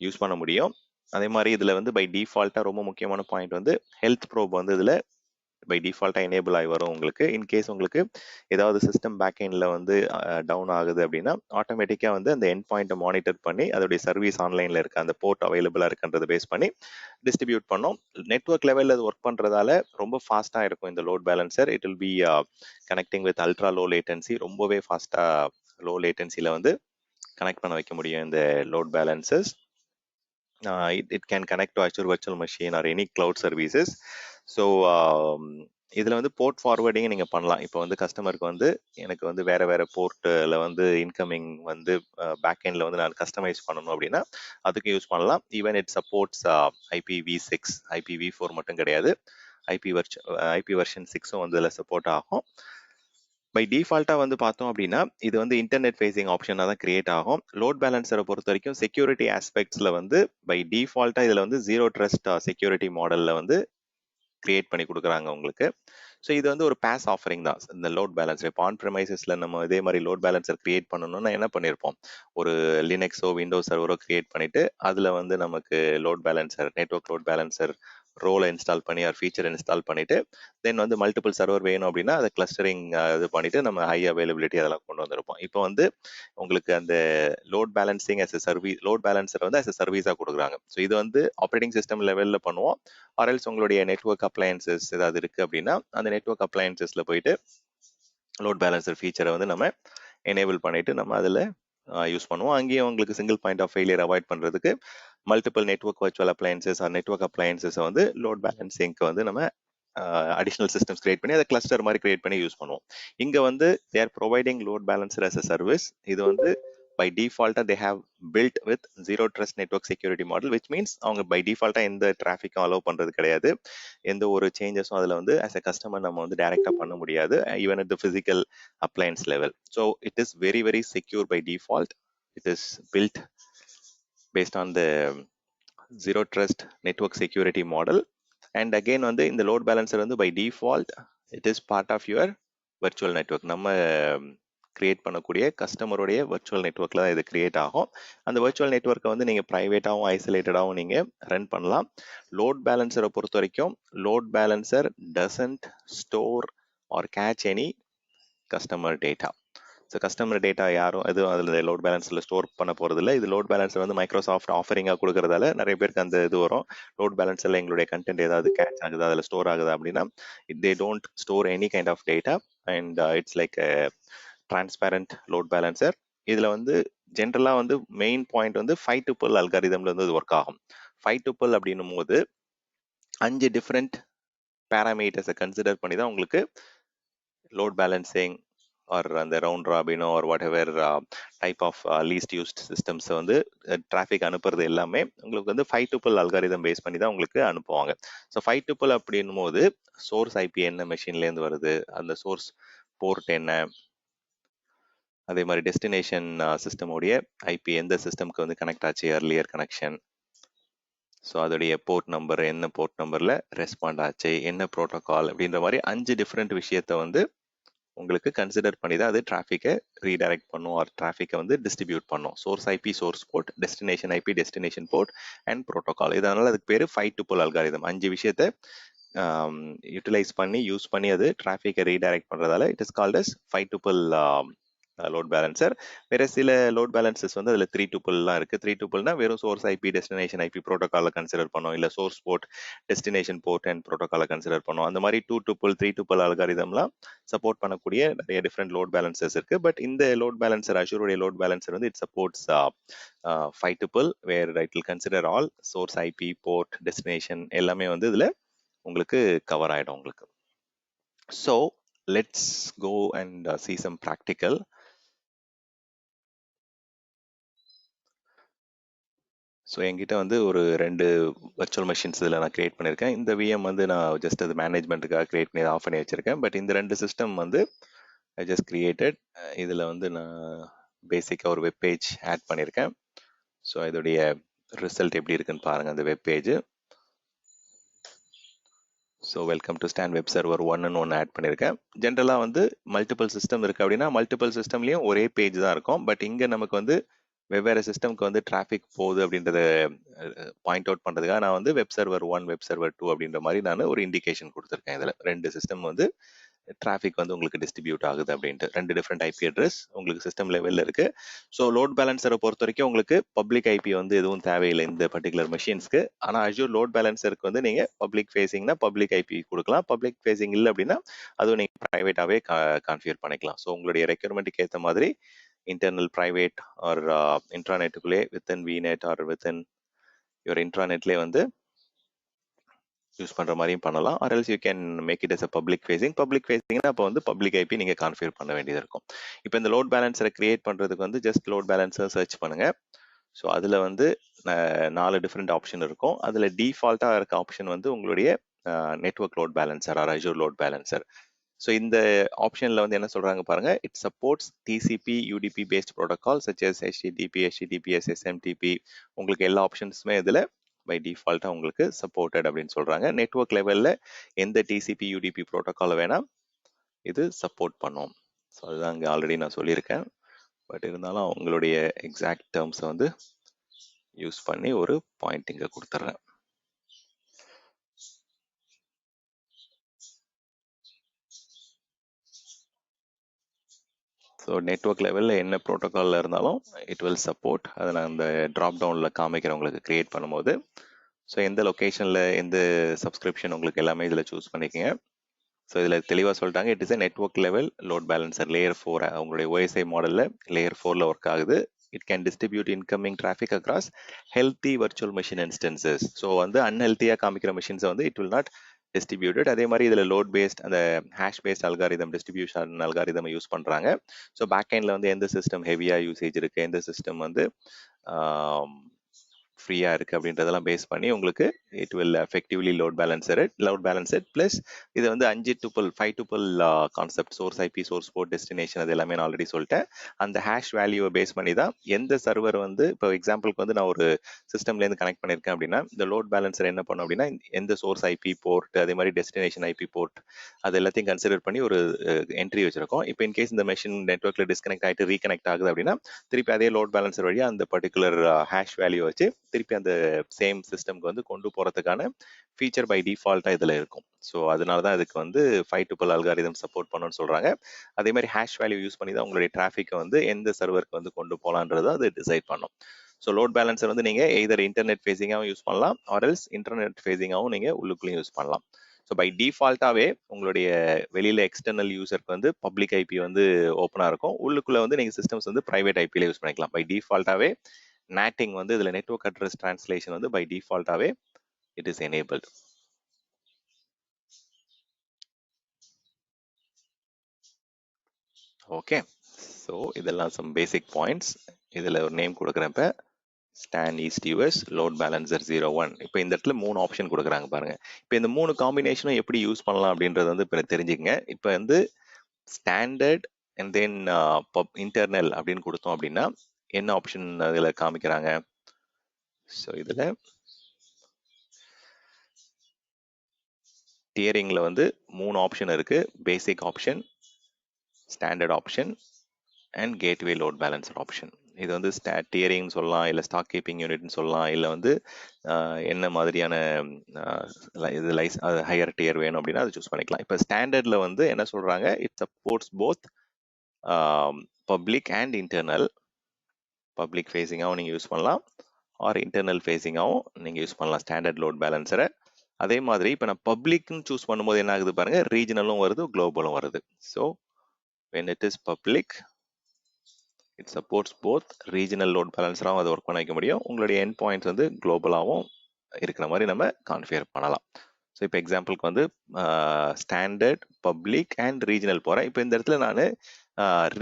யூஸ் பண்ண முடியும். அதே மாதிரி இதில் வந்து பை டிஃபால்ட்டாக ரொம்ப முக்கியமான பாயிண்ட் வந்து ஹெல்த் ப்ரோப் வந்து இதில் பை டிஃபால்ட்டாக எனேபிள் ஆகி வரும். உங்களுக்கு இன்கேஸ் உங்களுக்கு ஏதாவது சிஸ்டம் பேக்எண்டில் வந்து டவுன் ஆகுது அப்படின்னா ஆட்டோமேட்டிக்காக வந்து அந்த எண்ட் பாயிண்ட்டை மானிட்டர் பண்ணி அதோடைய சர்வீஸ் ஆன்லைனில் இருக்க அந்த போர்ட் அவைலபிளாக இருக்குன்றதை பேஸ் பண்ணி டிஸ்ட்ரிபியூட் பண்ணோம். நெட்வொர்க் லெவலில் அது ஒர்க் பண்ணுறதால ரொம்ப ஃபாஸ்ட்டாக இருக்கும் இந்த load balancer. It will be connecting with ultra low latency. ரொம்பவே ஃபாஸ்ட்டாக லோ லேட்டன்சியில் வந்து கனெக்ட் பண்ண வைக்க முடியும் இந்த load பேலன்சர்ஸ். It can connect to Azure virtual machine or any cloud services. So இதில் வந்து போர்ட் ஃபார்வர்டிங் நீங்கள் பண்ணலாம். இப்போ வந்து கஸ்டமருக்கு வந்து எனக்கு வந்து வேறு வேறு போர்ட்டில் வந்து இன்கமிங் வந்து பேக்எண்டில் வந்து நான் கஸ்டமைஸ் பண்ணணும் அப்படின்னா அதுக்கு யூஸ் பண்ணலாம். Even it supports IPv6, IPv4 மட்டும் கிடையாது, ஐபி வெர்ஷன் 6ம் வந்து இதில் சப்போர்ட் ஆகும். பை டிஃபால்ட்டாக வந்து பார்த்தோம் அப்படின்னா இது வந்து இன்டர்நெட் ஃபேஸிங் ஆப்ஷனாக தான் கிரியேட் ஆகும். லோட் பேலன்சரை பொறுத்த வரைக்கும் செக்யூரிட்டி ஆஸ்பெக்ட்ஸில் வந்து பை டிஃபால்ட்டாக இதில் வந்து ஜீரோ ட்ரஸ்ட் செக்யூரிட்டி மாடலில் வந்து கிரியேட் பண்ணி கொடுக்குறாங்க உங்களுக்கு. ஸோ இது வந்து ஒரு பேஸ் ஆஃபரிங் தான் இந்த லோட் பேலன்சர். இப்போ ஆன் ப்ரெமைசஸில் நம்ம இதே மாதிரி லோட் பேலன்சர் கிரியேட் பண்ணணும்னா என்ன பண்ணியிருப்போம், ஒரு லினக்ஸோ விண்டோஸ் சர்வரோ கிரியேட் பண்ணிட்டு அதில் வந்து நமக்கு load balancer, network load balancer ரோலை இன்ஸ்டால் பண்ணி ஒரு ஃபீச்சர் இன்ஸ்டால் பண்ணிட்டு தென் வந்து மல்டிபிள் சர்வர் வேணும் அப்படின்னா அதை கிளஸ்டரிங் இது பண்ணிட்டு நம்ம ஹை அவைலபிலிட்டி அதெல்லாம் கொண்டு வந்திருப்போம். இப்போ வந்து உங்களுக்கு அந்த load balancing as a service, load balancer வந்து அஸ் எ சர்வீஸாக கொடுக்குறாங்க. ஸோ இது வந்து ஆப்ரேட்டிங் சிஸ்டம் லெவலில் பண்ணுவோம். ஆர்எல்ஸ் உங்களுடைய நெட்வொர்க் அப்ளையன்சஸ் ஏதாவது இருக்குது அப்படின்னா அந்த நெட்வொர்க் அப்ளையன்சஸில் போயிட்டு லோட் பேலன்சர் ஃபீச்சரை வந்து நம்ம எனேபிள் பண்ணிட்டு நம்ம அதில் யூஸ் பண்ணுவோம். அங்கேயும் உங்களுக்கு single point of failure avoid பண்ணுறதுக்கு multiple network virtual appliances or network அப்ளையன்சஸை வந்து லோட் பேலன்சிங்க்கு வந்து நம்ம அடிஷனல் சிஸ்டம்ஸ் கிரியேட் பண்ணி அதை கிளஸ்டர் மாதிரி கிரியேட் பண்ணி யூஸ் பண்ணுவோம். இங்கே வந்து they are providing load balancer as a service. இது வந்து பை டிஃபால்ட்டாக they have build with zero trust network security model, which means அவங்க பை டிஃபால்ட்டாக எந்த டிராஃபிக்கும் அலோவ் பண்ணுறது கிடையாது. எந்த ஒரு சேஞ்சஸும் அதில் வந்து ஆஸ் எ கஸ்டமர் நம்ம வந்து டைரெக்டாக பண்ண முடியாது, even at the physical appliance level. So it is very very secure by default. It is build based on the zero trust network security model. And again வந்து இந்த load balancer வந்து by default it is part of your virtual network. நம்ம create பண்ணக்கூடிய கஸ்டமருடைய virtual நெட்ஒர்க்கில் தான் இது create ஆகும். அந்த virtual நெட்ஒர்க்கை வந்து நீங்கள் ப்ரைவேட்டாகவும் ஐசோலேட்டடாகவும் நீங்கள் ரன் பண்ணலாம். லோட் பேலன்சரை பொறுத்த வரைக்கும் load balancer doesn't store R catch any customer data. So customer data யாரும் எதுவும் அதில் லோட் பேலன்ஸில் ஸ்டோர் பண்ண போகிறதில்ல. இது லோட் பேலன்ஸில் வந்து மைக்ரோசாஃப்ட் ஆஃபரிங்காக கொடுக்கறதால நிறைய பேருக்கு அந்த இது வரும். லோட் பேலன்ஸில் எங்களுடைய கண்டென்ட் ஏதாவது கேட்ச் ஆகுதா, அதில் ஸ்டோர் ஆகுதா அப்படின்னா they don't store any kind of data and it's like transparent load balancer. இதில் வந்து ஜென்ரலாக வந்து மெயின் பாயிண்ட் வந்து 5 tuple அல்காரிதமில் வந்து இது ஒர்க் ஆகும். 5 tuple அப்படின்னும் போது 5 டிஃப்ரெண்ட் பேராமீட்டர்ஸை கன்சிடர் பண்ணி தான் உங்களுக்கு லோட் பேலன்சிங் ஆர் அந்த ரவுண்ட் ராபினோ or whatever type of least used சிஸ்டம்ஸை வந்து டிராஃபிக் அனுப்புறது எல்லாமே உங்களுக்கு வந்து 5 tuple அல்காரிதம் பேஸ் பண்ணி தான் உங்களுக்கு அனுப்புவாங்க. ஸோ 5 tuple அப்படின்னும் போது சோர்ஸ் ஐபி என்ன மெஷின்லேருந்து வருது, அந்த சோர்ஸ் போர்ட் என்ன, அதே மாதிரி டெஸ்டினேஷன் சிஸ்டமோடைய ஐபி எந்த சிஸ்டம்க்கு வந்து கனெக்ட் ஆச்சு earlier கனெக்ஷன், ஸோ அதோடைய போர்ட் நம்பர் என்ன போர்ட் நம்பரில் ரெஸ்பாண்ட் ஆச்சு, என்ன ப்ரோட்டோகால் அப்படின்ற மாதிரி 5 டிஃப்ரெண்ட் விஷயத்த வந்து உங்களுக்கு கன்சிடர் பண்ணி தான் அது டிராஃபிக்கை ரீடைரக்ட் பண்ணும் ஆர் டிராஃபிக்கை வந்து டிஸ்ட்ரிபியூட் பண்ணும். Source IP, source port, destination IP, destination port and protocol. இதனால அதுக்கு பேர் 5 டுபிள் அல்காரிதம். 5 விஷயத்தை யூட்டிலைஸ் பண்ணி யூஸ் பண்ணி அது டிராஃபிக்கை ரீடைரக்ட் பண்ணுறதால it is called as 5 tuple load balancer. வேற சில லோட் பேலன்சஸ் வந்து அதில் 3 டுபிள்லாம் இருக்கு. 3 டுபிள்னா வெறும் சோர்ஸ் ஐபி, டெஸ்டினேஷன் ஐபி, ப்ரோட்டோகாலை கன்சிடர் பண்ணோம், இல்லை source port, destination port and ப்ரோட்டோகாலை கன்சிடர் பண்ணோம். அந்த மாதிரி 2 டுபிள் 3 டுபிள் அல்காரிதம்லாம் சப்போர்ட் பண்ணக்கூடிய நிறைய டிஃப்ரெண்ட் லோட் பேலன்சர்ஸ் இருக்கு. பட் இந்த லோட் பேலன்சர், அஷூருடைய லோட் பேலன்சர் வந்து it supports 5 tuple where it will consider all source IP, port, destination எல்லாமே வந்து இதுல உங்களுக்கு கவர் ஆயிடும் உங்களுக்கு. So let's go and see some practical. So என்கிட்ட வந்து ஒரு 2 வர்ச்சுவல் மெஷின்ஸ் இதில் நான் கிரியேட் பண்ணியிருக்கேன். இந்த விஎம் வந்து நான் ஜஸ்ட் அது மேனேஜ்மெண்ட்டுக்காக கிரியேட் பண்ணி ஆஃப் பண்ணி வச்சிருக்கேன். பட் இந்த 2 சிஸ்டம் வந்து ஐ ஜஸ்ட் கிரியேட்டட். இதில் வந்து நான் பேசிக்காக ஒரு வெப் பேஜ் ஆட் பண்ணியிருக்கேன். ஸோ இதோடைய ரிசல்ட் எப்படி இருக்குன்னு பாருங்கள் அந்த web page. So welcome to stand web server 1ன்னு ஒன்று ஆட் பண்ணியிருக்கேன். ஜென்ரலாக வந்து மல்டிபிள் சிஸ்டம் இருக்குது அப்படின்னா மல்டிபிள் சிஸ்டம்லேயும் ஒரே பேஜ் தான் இருக்கும். பட் இங்கே நமக்கு வந்து வெவ்வேறு சிஸ்டம்க்கு வந்து டிராஃபிக் போகுது அப்படின்றத பாயிண்ட் அவுட் பண்ணுறதுக்காக நான் வந்து வெப் சர்வர் 1, வெப் சர்வர் 2 அப்படின்ற மாதிரி நான் ஒரு இண்டிகேஷன் கொடுத்துருக்கேன். இதில் 2 சிஸ்டம் வந்து டிராஃபிக் வந்து உங்களுக்கு டிஸ்ட்ரிபியூட் ஆகுது அப்படின்ட்டு 2 டிஃப்ரெண்ட் ஐபி அட்ரஸ் உங்களுக்கு சிஸ்டம் லெவலில் இருக்கு. ஸோ லோட் பேலன்சரை பொறுத்த வரைக்கும் உங்களுக்கு பப்ளிக் ஐபி வந்து எதுவும் தேவையில்லை இந்த பர்டிகுலர் மெஷின்ஸ்க்கு. ஆனால் அஜூர் லோட் பேலன்சருக்கு வந்து நீங்கள் பப்ளிக் ஃபேஸிங்னா பப்ளிக் ஐபி கொடுக்கலாம். பப்ளிக் ஃபேஸிங் இல்லை அப்படின்னா அதுவும் நீங்கள் ப்ரைவேட்டாகவே கான்ஃபிகர் பண்ணிக்கலாம். ஸோ உங்களுடைய ரெக்யர்மெண்ட்டுக்கு ஏற்ற மாதிரி இன்டர்னல் ப்ரைவேட் ஆர் இன்ட்ராநெட்டுக்குள்ளே within VNet or within your இன்ட்ராநெட்லேயே வந்து யூஸ் பண்ணுற மாதிரியும் பண்ணலாம். Or else you can make it as a public ஃபேஸிங்னா அப்போ வந்து பப்ளிக் ஐபி நீங்கள் கான்ஃபிகர் பண்ண வேண்டியது இருக்கும். இப்போ இந்த லோட் பேலன்சரை கிரியேட் பண்ணுறதுக்கு வந்து ஜஸ்ட் லோட் பேலன்சர் சர்ச் பண்ணுங்க. ஸோ அதில் வந்து 4 டிஃப்ரெண்ட் ஆப்ஷன் இருக்கும். அதில் டிஃபால்ட்டாக இருக்க ஆப்ஷன் வந்து உங்களுடைய network load balancer or Azure load balancer. So இந்த ஆப்ஷனில் வந்து என்ன சொல்கிறாங்க பாருங்க, it supports TCP UDP based protocol such as HTTP, HTTPS, SMTP. உங்களுக்கு எல்லா ஆப்ஷன்ஸுமே இதில் பை டிஃபால்ட்டாக உங்களுக்கு சப்போர்ட்டட் அப்படின்னு சொல்கிறாங்க. நெட்வொர்க் லெவலில் எந்த டிசிபி யூடிபி ப்ரோட்டோக்காலை வேணால் இது சப்போர்ட் பண்ணும். ஸோ அதுதான் இங்கே ஆல்ரெடி நான் சொல்லியிருக்கேன். பட் இருந்தாலும் அவங்களுடைய எக்ஸாக்ட் டேர்ம்ஸை வந்து யூஸ் பண்ணி ஒரு பாயிண்ட் இங்கே கொடுத்துட்றேன். ஸோ நெட்வொர்க் லெவலில் என்ன ப்ரோட்டோக்காலில் இருந்தாலும் இட் வில் சப்போர்ட். அதை நான் இந்த ட்ராப் டவுனில் காமிக்கிறவங்களுக்கு க்ரியேட் பண்ணும்போது ஸோ எந்த லொக்கேஷனில் எந்த சப்ஸ்கிரிப்ஷன் உங்களுக்கு எல்லாமே இதில் சூஸ் பண்ணிக்கோங்க. ஸோ இதில் தெளிவாக சொல்லிட்டாங்க, it is a network level load balancer layer 4. உங்களுடைய ஓஎஸ்ஐ மாடலில் லேயர் 4ல் ஒர்க் ஆகுது. It can distribute incoming traffic across healthy virtual machine instances. So வந்து அன்ஹெல்த்தியாக காமிக்கிற மிஷின்ஸை வந்து இட் வில் நாட் டிஸ்ட்ரிபியூட்டட். அதே மாதிரி இதில் லோட் பேஸ்ட் அந்த hash based algorithm distribution algorithm use பண்ணுறாங்க. ஸோ பேக் எண்டில் வந்து எந்த சிஸ்டம் ஹெவியாக யூசேஜ் இருக்குது, எந்த சிஸ்டம் வந்து ஃப்ரீயாக இருக்குது அப்படின்றதெல்லாம் பேஸ் பண்ணி உங்களுக்கு it will effectively load balance it plus இது வந்து 5 tuple 5 tuple concept source IP, source port, destination அது எல்லாமே நான் ஆல்ரெடி சொல்லிட்டேன். அந்த ஹேஷ் வேல்யூவை பேஸ் பண்ணி தான் எந்த சர்வர் வந்து இப்போ எக்ஸாம்பிளுக்கு வந்து நான் ஒரு சிஸ்டம்லேருந்து கனெக்ட் பண்ணியிருக்கேன் அப்படின்னா இந்த லோட் பேலன்சர் என்ன பண்ணும் அப்படின்னா எந்த சோர்ஸ் ஐபி போர்ட் அதே மாதிரி டெஸ்டினேஷன் ஐபி போர்ட் அது எல்லாத்தையும் கன்சிடர் பண்ணி ஒரு என்ட்ரி வச்சிருக்கோம். இப்போ இன்கேஸ் இந்த மெஷின் நெட்வொர்க்கில் டிஸ்கனெக்ட் ஆகிட்டு ரீகனெக்ட் ஆகுது அப்படின்னா திருப்பி அதே லோட் பேலன்சர் வழியாக அந்த பர்டிகுலர் ஹேஷ் வேல்யூ வச்சு திருப்பி அந்த சேம் சிஸ்டம்க்கு வந்து கொண்டு போகிறதுக்கான ஃபீச்சர் பை டிஃபால்ட்டாக இதில் இருக்கும். ஸோ அதனால தான் இதுக்கு வந்து 5 டுபிள் அல்காரிதம் சப்போர்ட் பண்ணணும்னு சொல்கிறாங்க. அதே மாதிரி ஹேஷ் வேல்யூ யூஸ் பண்ணி தான் உங்களுடைய டிராஃபிக்கை வந்து எந்த சர்வருக்கு வந்து கொண்டு போகலான்றதை அது டிசைட் பண்ணும். ஸோ லோட் பேலன்சர் வந்து நீங்கள் எய்தர் இன்டர்நெட் ஃபேஸிங்காகவும் யூஸ் பண்ணலாம் ஆர்எல்ஸ் இன்டர்நெட் ஃபேஸிங்காகவும் நீங்கள் உள்ளுக்குள்ளேயும் யூஸ் பண்ணலாம். ஸோ பை டிஃபால்ட்டாகவே உங்களுடைய வெளியில் எக்ஸ்டர்னல் யூசருக்கு வந்து பப்ளிக் ஐபி வந்து ஓப்பனாக இருக்கும். உள்ளுக்குள்ளே வந்து நீங்கள் சிஸ்டம்ஸ் வந்து ப்ரைவேட் ஐபியில் யூஸ் பண்ணிக்கலாம். பை டிஃபால்ட்டாகவே நேட்டிங் வந்து இதில் நெட்வொர்க் அட்ரஸ் டிரான்ஸ்லேஷன் வந்து பை டிஃபால்ட்டாகவே it is enabled. Okay, so இதெல்லாம் சம் பேசிக் பாயிண்ட்ஸ். இதில் ஒரு நேம் கொடுக்குறேன். இப்போ stan east US load balancer 01. இப்போ இந்த இடத்துல 3 ஆப்ஷன் கொடுக்குறாங்க பாருங்க. இப்போ இந்த 3 காம்பினேஷனும் எப்படி யூஸ் பண்ணலாம் அப்படின்றது வந்து இப்போ தெரிஞ்சுக்கங்க. இப்போ வந்து ஸ்டாண்டர்ட் அண்ட் தென் இன்டர்னல் அப்படின்னு கொடுத்தோம் அப்படின்னா என்ன ஆப்ஷன் அதில் காமிக்கிறாங்க. ஸோ இதில் டியரிங்கில் வந்து 3 ஆப்ஷன் இருக்கு. Basic option, standard option and gateway load balancer option. இது வந்து டியரிங்னு சொல்லலாம், இல்லை ஸ்டாக் கீப்பிங் யூனிட்னு சொல்லலாம், இல்லை வந்து என்ன மாதிரியான இது ஹையர் டியர் வேணும் அப்படின்னா அதை சூஸ் பண்ணிக்கலாம். இப்போ ஸ்டாண்டர்ட்ல வந்து என்ன சொல்றாங்க, it supports both public and internal. Public ஃபேஸிங்காகவும் நீங்கள் யூஸ் பண்ணலாம், ஆர் இன்டர்னல் ஃபேஸிங்காகவும் நீங்கள் யூஸ் பண்ணலாம் ஸ்டாண்டர்ட் லோட் பேலன்சரை. அதே மாதிரி இப்போ நான் பப்ளிக்னு சூஸ் பண்ணும்போது என்ன ஆகுது பாருங்க, ரீஜனலும் வருது, குளோபலும் வருது. So when it is public, it supports both regional load balancer-ஆவும் அதை ஒர்க் பண்ண வைக்க முடியும், உங்களுடைய எண்ட் பாயிண்ட்ஸ் வந்து குளோபலாகவும் இருக்கிற மாதிரி நம்ம கான்ஃபிகர் பண்ணலாம். ஸோ இப்போ எக்ஸாம்பிளுக்கு வந்து ஸ்டாண்டர்ட், பப்ளிக் அண்ட் ரீஜனல் போகிறேன். இப்போ இந்த இடத்துல நான்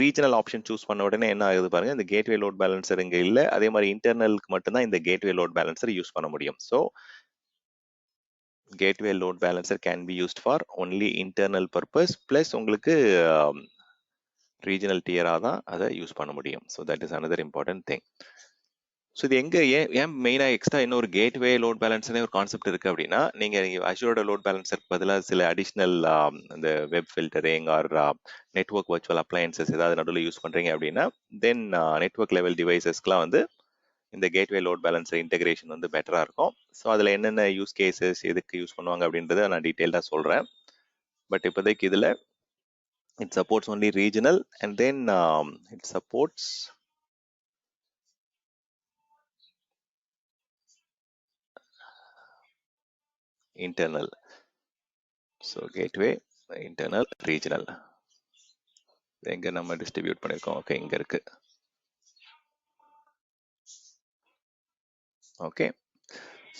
ரீஜனல் ஆப்ஷன் சூஸ் பண்ண உடனே என்ன ஆகுது பாருங்க, இந்த கேட்வே லோட் பேலன்சர் இங்கே இல்லை. அதே மாதிரி இன்டர்னலுக்கு மட்டும்தான் இந்த கேட்வே லோட் பேலன்சர் யூஸ் பண்ண முடியும். So gateway load balancer can be used for only internal purpose, plus உங்களுக்கு ரீஜனல் டியராக தான் அதை யூஸ் பண்ண முடியும். So that is another important thing. So இது எங்கே ஏன் மெயினாக எக்ஸ்ட்ரா இன்னொரு கேட்வே லோட் பேலன்ஸ்னே ஒரு கான்செப்ட் இருக்குது அப்படின்னா, நீங்கள் அஷூரோட லோட் பேலன்ஸருக்கு பதிலாக சில அடிஷ்னல் இந்த web filtering or network virtual appliances ஏதாவது நடுவில் யூஸ் பண்ணுறீங்க அப்படின்னா, தென் நெட்ஒர்க் லெவல் டிவைசஸ்க்குலாம் வந்து இந்த கேட்வே லோட் பேலன்சர் இன்டெகிரேஷன் வந்து பெட்டராக இருக்கும். ஸோ அதில் என்னென்ன யூஸ் கேசஸ் எதுக்கு யூஸ் பண்ணுவாங்க அப்படின்றத நான் டீட்டெயில்டாக சொல்கிறேன். பட் இப்போதைக்கு இதில் it supports only regional, and then it supports internal. So gateway, internal, regional. எங்க நம்ம டிஸ்ட்ரிபியூட் பண்ணிருக்கோம். ஓகே, இங்க இருக்கு. Okay,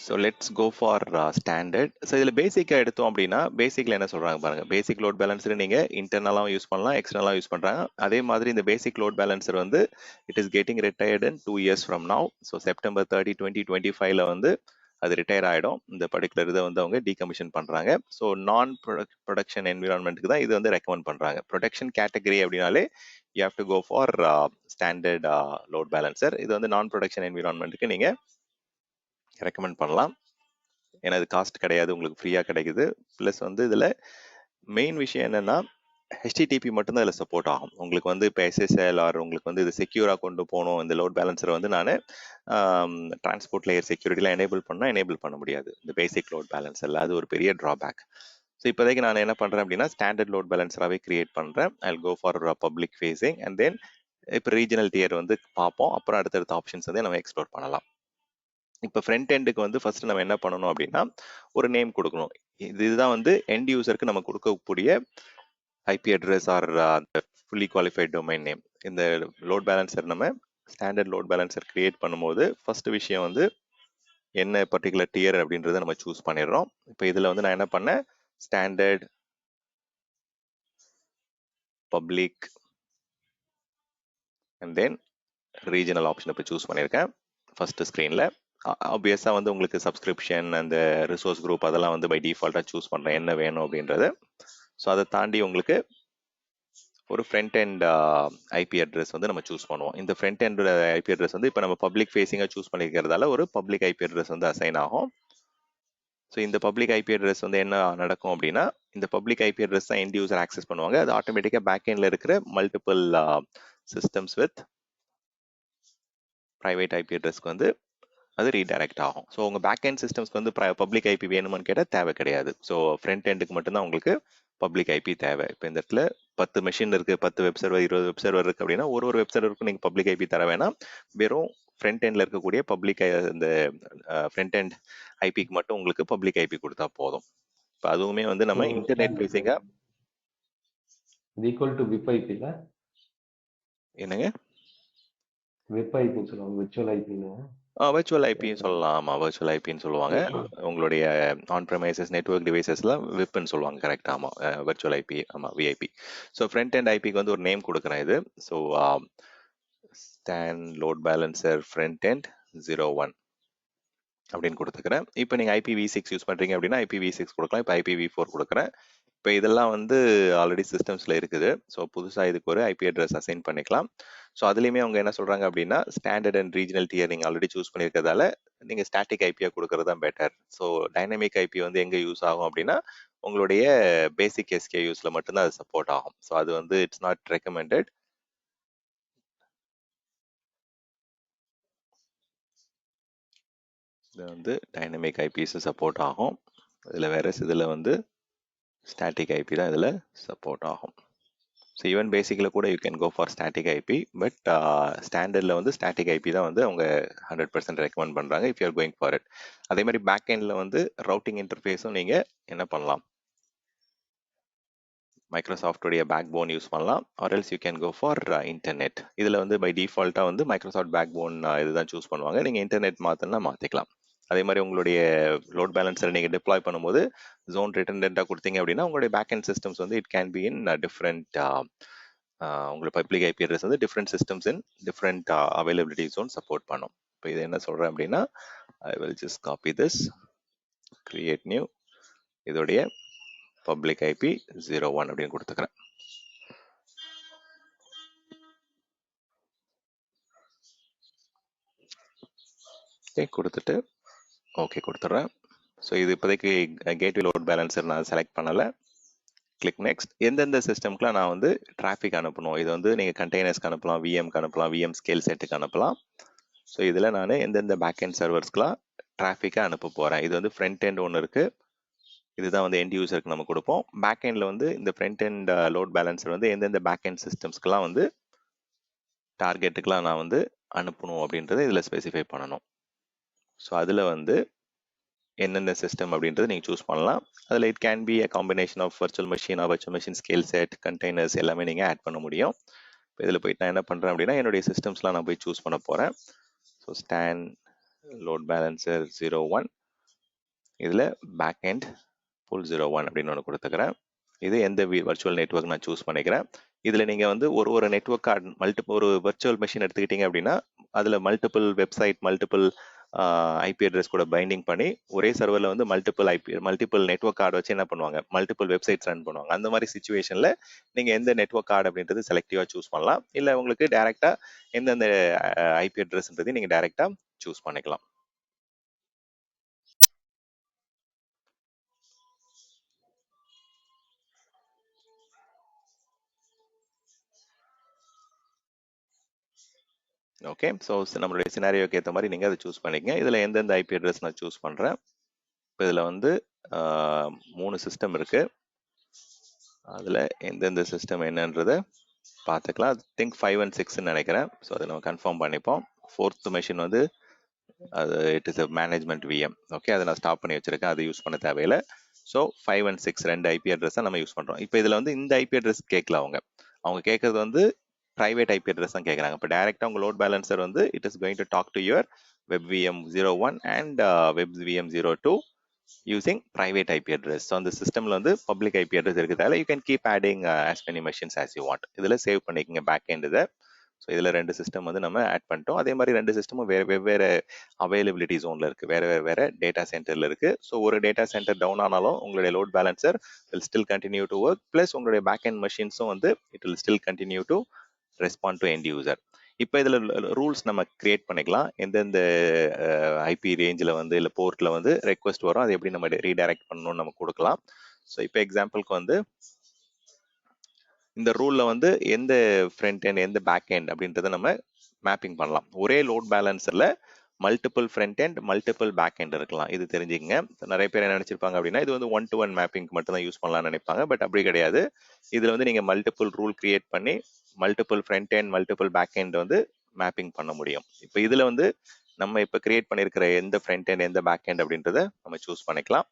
so let's go for standard. So இதில் பேசிக்காக எடுத்தோம் அப்படின்னா, பேசிக்கில் என்ன சொல்கிறாங்க பாருங்க, பேசிக் லோட் பேலன்சர் நீங்கள் இன்டர்னலாகவும் யூஸ் பண்ணலாம், எக்ஸ்டர்னலாக யூஸ் பண்ணுறாங்க. அதே மாதிரி இந்த பேசிக் லோட் பேலன்சர் வந்து it is getting retired in 2 years from now. So September 30, 2025 வந்து அது ரிட்டையர் ஆகிடும். இந்த பர்டிகுலர் இதை வந்து அவங்க டீகமிஷன் பண்ணுறாங்க. ஸோ நான் ப்ரொடக்ஷன் என்விரான்மெண்ட்டுக்கு தான் இது வந்து ரெக்கமெண்ட் பண்ணுறாங்க. ப்ரொடக்ஷன் கேட்டகரி அப்படின்னாலே you have to go for standard load balancer. இது வந்து நான் ப்ரொடக்ஷன் என்விரான்மெண்ட்டுக்கு நீங்கள் ரெக்கமெண்ட் பண்ணலாம். ஏன்னா அது காஸ்ட் கிடையாது, உங்களுக்கு ஃப்ரீயாக கிடைக்குது. ப்ளஸ் வந்து இதில் மெயின் விஷயம் என்னென்னா, ஹெச்டிடிபி மட்டும்தான் இதில் சப்போர்ட் ஆகும். உங்களுக்கு வந்து இப்போ எஸ்எஸ்எல் ஆர் உங்களுக்கு வந்து இது செக்யூராக கொண்டு போகணும், இந்த லோட் பேலன்சரை வந்து நான் டிரான்ஸ்போர்ட் லேயர் செக்யூரிட்டிலாம் எனேபிள் பண்ண முடியாது இந்த பேசிக் லோட் பேலன்சரில். அது ஒரு பெரிய ட்ராபேக். ஸோ இப்போதைக்கு நான் என்ன பண்ணுறேன் அப்படின்னா, ஸ்டாண்டர்ட் லோட் பேலன்சராகவே கிரியேட் பண்ணுறேன். I will go for public facing and then இப்போ ரீஜனல் டியர் வந்து பார்ப்போம். அப்புறம் அடுத்தடுத்த ஆப்ஷன்ஸ் வந்து நம்ம எக்ஸ்ப்ளோர் பண்ணலாம். இப்போ ஃப்ரண்ட் எண்டுக்கு வந்து ஃபர்ஸ்ட் நம்ம என்ன பண்ணணும் அப்படின்னா, ஒரு நேம் கொடுக்கணும். இதுதான் வந்து எண்ட் யூசருக்கு நம்ம கொடுக்கக்கூடிய IP address R fully qualified domain name. இந்த லோட் பேலன்சர் நம்ம ஸ்டாண்டர்ட் லோட் பேலன்சர் கிரியேட் பண்ணும்போது ஃபர்ஸ்ட் விஷயம் வந்து என்ன பர்டிகுலர் டியர் அப்படின்றத நம்ம சூஸ் பண்ணிடுறோம். இப்போ இதில் வந்து நான் என்ன பண்ணேன், standard, public and then regional option இப்போ சூஸ் பண்ணியிருக்கேன் ஃபர்ஸ்ட் ஸ்க்ரீனில். ஆப்வியஸாக வந்து உங்களுக்கு சப்ஸ்கிரிப்ஷன் அந்த ரிசோர்ஸ் குரூப் அதெல்லாம் வந்து பை டிஃபால்ட்டாக சூஸ் பண்ணுறேன் என்ன வேணும் அப்படின்றது. ஸோ அதை தாண்டி உங்களுக்கு ஒரு ஃப்ரண்ட் எண்ட் ஐபி அட்ரஸ் வந்து நம்ம சூஸ் பண்ணுவோம். இந்த ஃப்ரண்ட் எண்ட் ஐபி அட்ரஸ் வந்து இப்போ நம்ம பப்ளிக் ஃபேஸிங்காக சூஸ் பண்ணிக்கிறதால ஒரு பப்ளிக் ஐபி அட்ரஸ் வந்து அசைன் ஆகும். ஸோ இந்த பப்ளிக் ஐபி அட்ரஸ் வந்து என்ன நடக்கும் அப்படின்னா, இந்த பப்ளிக் ஐபி அட்ரஸ் தான் எண்ட் யூசர் ஆக்சஸ் பண்ணுவாங்க. அது ஆட்டோமேட்டிக்காக பேக் எண்டில் இருக்கிற multiple systems with private IP அட்ரஸ்க்கு வந்து அது ரீடைரக்ட் ஆகும். ஸோ உங்கள் பேக் எண்ட் சிஸ்டம்ஸ்க்கு வந்து பப்ளிக் ஐபி வேணுமான்னு கேட்டால் தேவை கிடையாது. ஸோ ஃப்ரண்ட் எண்டுக்கு மட்டும்தான் உங்களுக்கு பப்ளிக் ஐபி தேவை. இப்போ இந்த இடத்துல 10 மெஷின் இருக்கு, 10 வெப் சர்வர், 20 வெப் சர்வர் இருக்கு அப்படின்னா ஒரு வெப் சர்வருக்கும் நீங்கள் பப்ளிக் ஐபி தர வேணாம். வெறும் ஃப்ரண்ட் எண்ட்ல இருக்கக்கூடிய பப்ளிக் இந்த ஃப்ரண்ட் எண்ட் ஐபிக்கு மட்டும் உங்களுக்கு பப்ளிக் ஐபி கொடுத்தா போதும். இப்போ அதுவுமே வந்து நம்ம இன்டர்நெட் பேசிக்கா ஈக்குவல் டு விப் ஐபி இல்ல, என்னங்க வெப் ஐபி சொல்லுவாங்க, விர்ச்சுவல் ஐபின்னு. வர்ச்சுவல் ஐபின்னு சொல்லலாம். ஆமாம், வர்ச்சுவல் ஐபின்னு சொல்லுவாங்க. உங்களுடைய ஆன் ப்ரெமைசஸ் நெட்வொர்க் டிவைசஸ்லாம் விப்னு சொல்லுவாங்க. கரெக்ட். ஆமாம், வர்ச்சுவல் ஐபி. ஆமாம், விஐபி. ஸோ ஃப்ரண்ட் எண்ட் ஐபிக்கு வந்து ஒரு நேம் கொடுக்குறேன் இது. So stand load balancer front end 01 அப்படின்னு கொடுத்துக்கிறேன். இப்போ நீங்கள் IPv6 யூஸ் பண்ணுறீங்க அப்படின்னா IPv6 கொடுக்கலாம். இப்போ IPv4 கொடுக்குறேன். இப்போ இதெல்லாம் வந்து ஆல்ரெடி சிஸ்டம்ஸில் இருக்குது. ஸோ புதுசாக இதுக்கு ஒரு ஐபி அட்ரஸ் அசைன் பண்ணிக்கலாம். ஸோ அதுலேயுமே அவங்க என்ன சொல்கிறாங்க அப்படின்னா, ஸ்டாண்டர்ட் அண்ட் ரீஜனல் டியர் நீங்கள் ஆல்ரெடி சூஸ் பண்ணியிருக்கிறதால நீங்கள் ஸ்டாட்டிக் ஐபியாக கொடுக்கறது தான் பெட்டர். ஸோ டைனமிக் ஐபி வந்து எங்கே யூஸ் ஆகும் அப்படின்னா, உங்களுடைய பேசிக் எஸ்கேயூஸ்ல மட்டும்தான் அது சப்போர்ட் ஆகும். ஸோ அது வந்து இட்ஸ் நாட் ரெக்கமெண்டட். இது வந்து டைனமிக் ஐபிஸ் சப்போர்ட் ஆகும். இதில் வேற இதில் வந்து ஸ்டாட்டிக் ஐபி தான் இதில் சப்போர்ட் ஆகும். ஸோ ஈவன் பேசிக்கில் கூட you can go for static IP, but ஸ்டாண்டர்டில் வந்து ஸ்டாட்டிக் ஐபி தான் வந்து அவங்க 100% ரெக்கமெண்ட் பண்ணுறாங்க if you're going for it. அதே மாதிரி பேக் எண்டில் வந்து ரவுட்டிங் இன்டர்ஃபேஸும் நீங்கள் என்ன பண்ணலாம், மைக்ரோசாஃப்டோடைய பேக் போன் யூஸ் பண்ணலாம், or else you can go for internet. இதில் வந்து பை டிஃபால்ட்டாக வந்து மைக்ரோசாஃப்ட் பேக் போன் இதுதான் சூஸ் பண்ணுவாங்க. நீங்கள் இன்டர்நெட் மாற்றினா மாற்றிக்கலாம். அதே மாதிரி உங்களுடைய லோட் பேலன்ஸரை நீங்கள் டிப்ளாய் பண்ணும்போது ஜோன் ரிட்டர்னட்டாக கொடுத்தீங்க அப்படின்னா உங்களுடைய பேக் அண்ட் சிஸ்டம்ஸ் வந்து it can be in different, உங்களுக்கு பப்ளிக் ஐபி அட்ரஸ் வந்து different systems in different availability zone support பண்ணும். இப்போ இது என்ன சொல்கிறேன் அப்படின்னா, I will just copy this, create new, இதோடைய பப்ளிக் ஐபி 01 அப்படின்னு கொடுத்துக்கிறேன். ஓகே கொடுத்துட்டு ஓகே கொடுத்துட்றேன். ஸோ இது இப்போதைக்கு கேட்வே லோட் பேலன்சர் நான் செலக்ட் பண்ணலை. Click next. எந்தெந்த சிஸ்டம்க்குலாம் நான் வந்து டிராஃபிக் அனுப்பணும், இது வந்து நீங்கள் கண்டெய்னர்ஸ்க்கு அனுப்பலாம், விஎம்க்கு அனுப்பலாம், விஎம் ஸ்கேல் செட்டுக்கு அனுப்பலாம். ஸோ இதில் நான் எந்தெந்த பேக் அண்ட் சர்வர்ஸ்க்குலாம் டிராஃபிக்காக அனுப்ப போகிறேன். இது வந்து ஃப்ரண்ட் எண்ட் ஒன்று இருக்குது, இதுதான் வந்து எண்ட் யூசருக்கு நம்ம கொடுப்போம். பேக் எண்டில் வந்து இந்த ஃப்ரண்ட் எண்ட் லோட் பேலன்சர் வந்து எந்தெந்த பேக் எண்ட் சிஸ்டம்ஸ்க்குலாம் வந்து டார்கெட்டுக்கெலாம் நான் வந்து அனுப்பணும் அப்படின்றத இதில் ஸ்பெசிஃபை பண்ணணும். ஸோ அதில் வந்து என்னென்ன சிஸ்டம் அப்படின்றத நீங்கள் சூஸ் பண்ணலாம். அதில் it can be a combination of virtual machine scale set, containers எல்லாமே நீங்கள் ஆட் பண்ண முடியும். இப்போ இதில் போயிட்டு நான் என்ன பண்ணுறேன் அப்படின்னா, என்னுடைய சிஸ்டம்ஸ்லாம் நான் போய் சூஸ் பண்ண போகிறேன். ஸோ ஸ்டாண்ட் லோட் பேலன்சர் 01, இதில் பேக் எண்ட் புல் 01 அப்படின்னு ஒன்று கொடுத்துக்கிறேன். இது எந்த வர்ச்சுவல் நெட்வொர்க் நான் சூஸ் பண்ணிக்கிறேன். இதில் நீங்கள் வந்து ஒரு நெட்வொர்க் கார்டு ஒரு வர்ச்சுவல் மெஷின் எடுத்துக்கிட்டீங்க அப்படின்னா அதில் multiple website, multiple IP address கூட பைண்டிங் பண்ணி ஒரே சர்வரில் வந்து மல்டிபிள் நெட்வொர்க் கார்டு வச்சு என்ன பண்ணுவாங்க, மல்டிபிள் வெப்சைட்ஸ் ரன் பண்ணுவாங்க. அந்த மாதிரி சுச்சுவேஷனில் நீங்கள் எந்த நெட்வொர்க் கார்டு அப்படின்றது செலக்டிவாக சூஸ் பண்ணலாம். இல்லை உங்களுக்கு டைரெக்டாக எந்தெந்த ஐபி அட்ரஸ்ன்றதையும் நீங்கள் டைரெக்டாக சூஸ் பண்ணிக்கலாம். ஓகே, ஸோ நம்மளுடைய சினாரியோக்கு ஏற்ற மாதிரி நீங்கள் அதை சூஸ் பண்ணிக்கங்க. இதில் எந்தெந்த ஐபி அட்ரஸ் நான் சூஸ் பண்ணுறேன். இப்போ இதில் வந்து 3 சிஸ்டம் இருக்குது. அதில் எந்தெந்த சிஸ்டம் என்னன்றதை பார்த்துக்கலாம். திங்க் 5 and 6 நினைக்கிறேன். ஸோ அதை நம்ம கன்ஃபார்ம் பண்ணிப்போம். 4th மெஷின் வந்து அது it is a management VM. Okay, அதை நான் ஸ்டாப் பண்ணி வச்சிருக்கேன், அதை யூஸ் பண்ண தேவையில்லை. ஸோ 5 and 6 2 ஐபி அட்ரஸ் தான் நம்ம யூஸ் பண்ணுறோம். இப்போ இதில் வந்து இந்த ஐபி அட்ரஸ் கேட்கல, அவங்க கேட்கறது வந்து ப்ரைவேட் ஐபி அட்ரஸ் தான் கேட்குறாங்க. இப்போ டைரெக்டாக உங்கள் லோட் பேலன்சர் வந்து it is going to talk to your web VM 01 and web VM 02 using private IP address. So அந்த சிஸ்டம்ல வந்து பப்ளிக் ஐபி அட்ரஸ் இருக்கிறதால you can keep adding as many machines as you want. இதில் save பண்ணிக்கங்க back end இதை. So இதில் 2 system வந்து நம்ம ஆட் பண்ணிட்டோம். அதே மாதிரி 2 சிஸ்டமும் வெவ்வேறு அவைலபிலிட்டி ஜோனில் இருக்குது, வேற டேட்டா சென்டரில் இருக்குது. ஸோ ஒரு டேட்டா சென்டர் டவுன் ஆனாலும் உங்களுடைய load balancer will still continue to work, plus உங்களுடைய பேக் எண்ட் மெஷின்ஸும் வந்து it will still continue to respond to end user. இப்போ இதில் ரூல்ஸ் நம்ம கிரியேட் பண்ணிக்கலாம். எந்தெந்த ஐபி ரேஞ்சில் வந்து இல்லை போர்ட்டில் வந்து ரெக்வஸ்ட் வரும், அதை எப்படி நம்ம ரீடைரக்ட் பண்ணணும்னு நம்ம கொடுக்கலாம். ஸோ இப்போ எக்ஸாம்பிளுக்கு வந்து இந்த ரூலில் வந்து எந்த ஃப்ரண்ட் எண்ட் எந்த பேக் எண்ட் அப்படின்றத நம்ம மேப்பிங் பண்ணலாம். ஒரே லோட் பேலன்ஸரில் multiple front end multiple back end இருக்கலாம். இது தெரிஞ்சுக்கங்க. நிறைய பேர் என்ன நினைச்சிருப்பாங்க அப்படின்னா இது வந்து 1-to-1 மேப்பிங் மட்டும் தான் யூஸ் பண்ணலாம்னு நினைப்பாங்க. பட் அப்படி கிடையாது. இதில் வந்து நீங்கள் மல்டிபிள் ரூல் கிரியேட் பண்ணி multiple front end multiple back end வந்து மேப்பிங் பண்ண முடியும். இப்போ இதில் வந்து நம்ம இப்போ கிரியேட் பண்ணியிருக்கிற எந்த ஃப்ரண்ட் எண்ட் எந்த பேக் எண்ட் அப்படின்றத நம்ம சூஸ் பண்ணிக்கலாம்.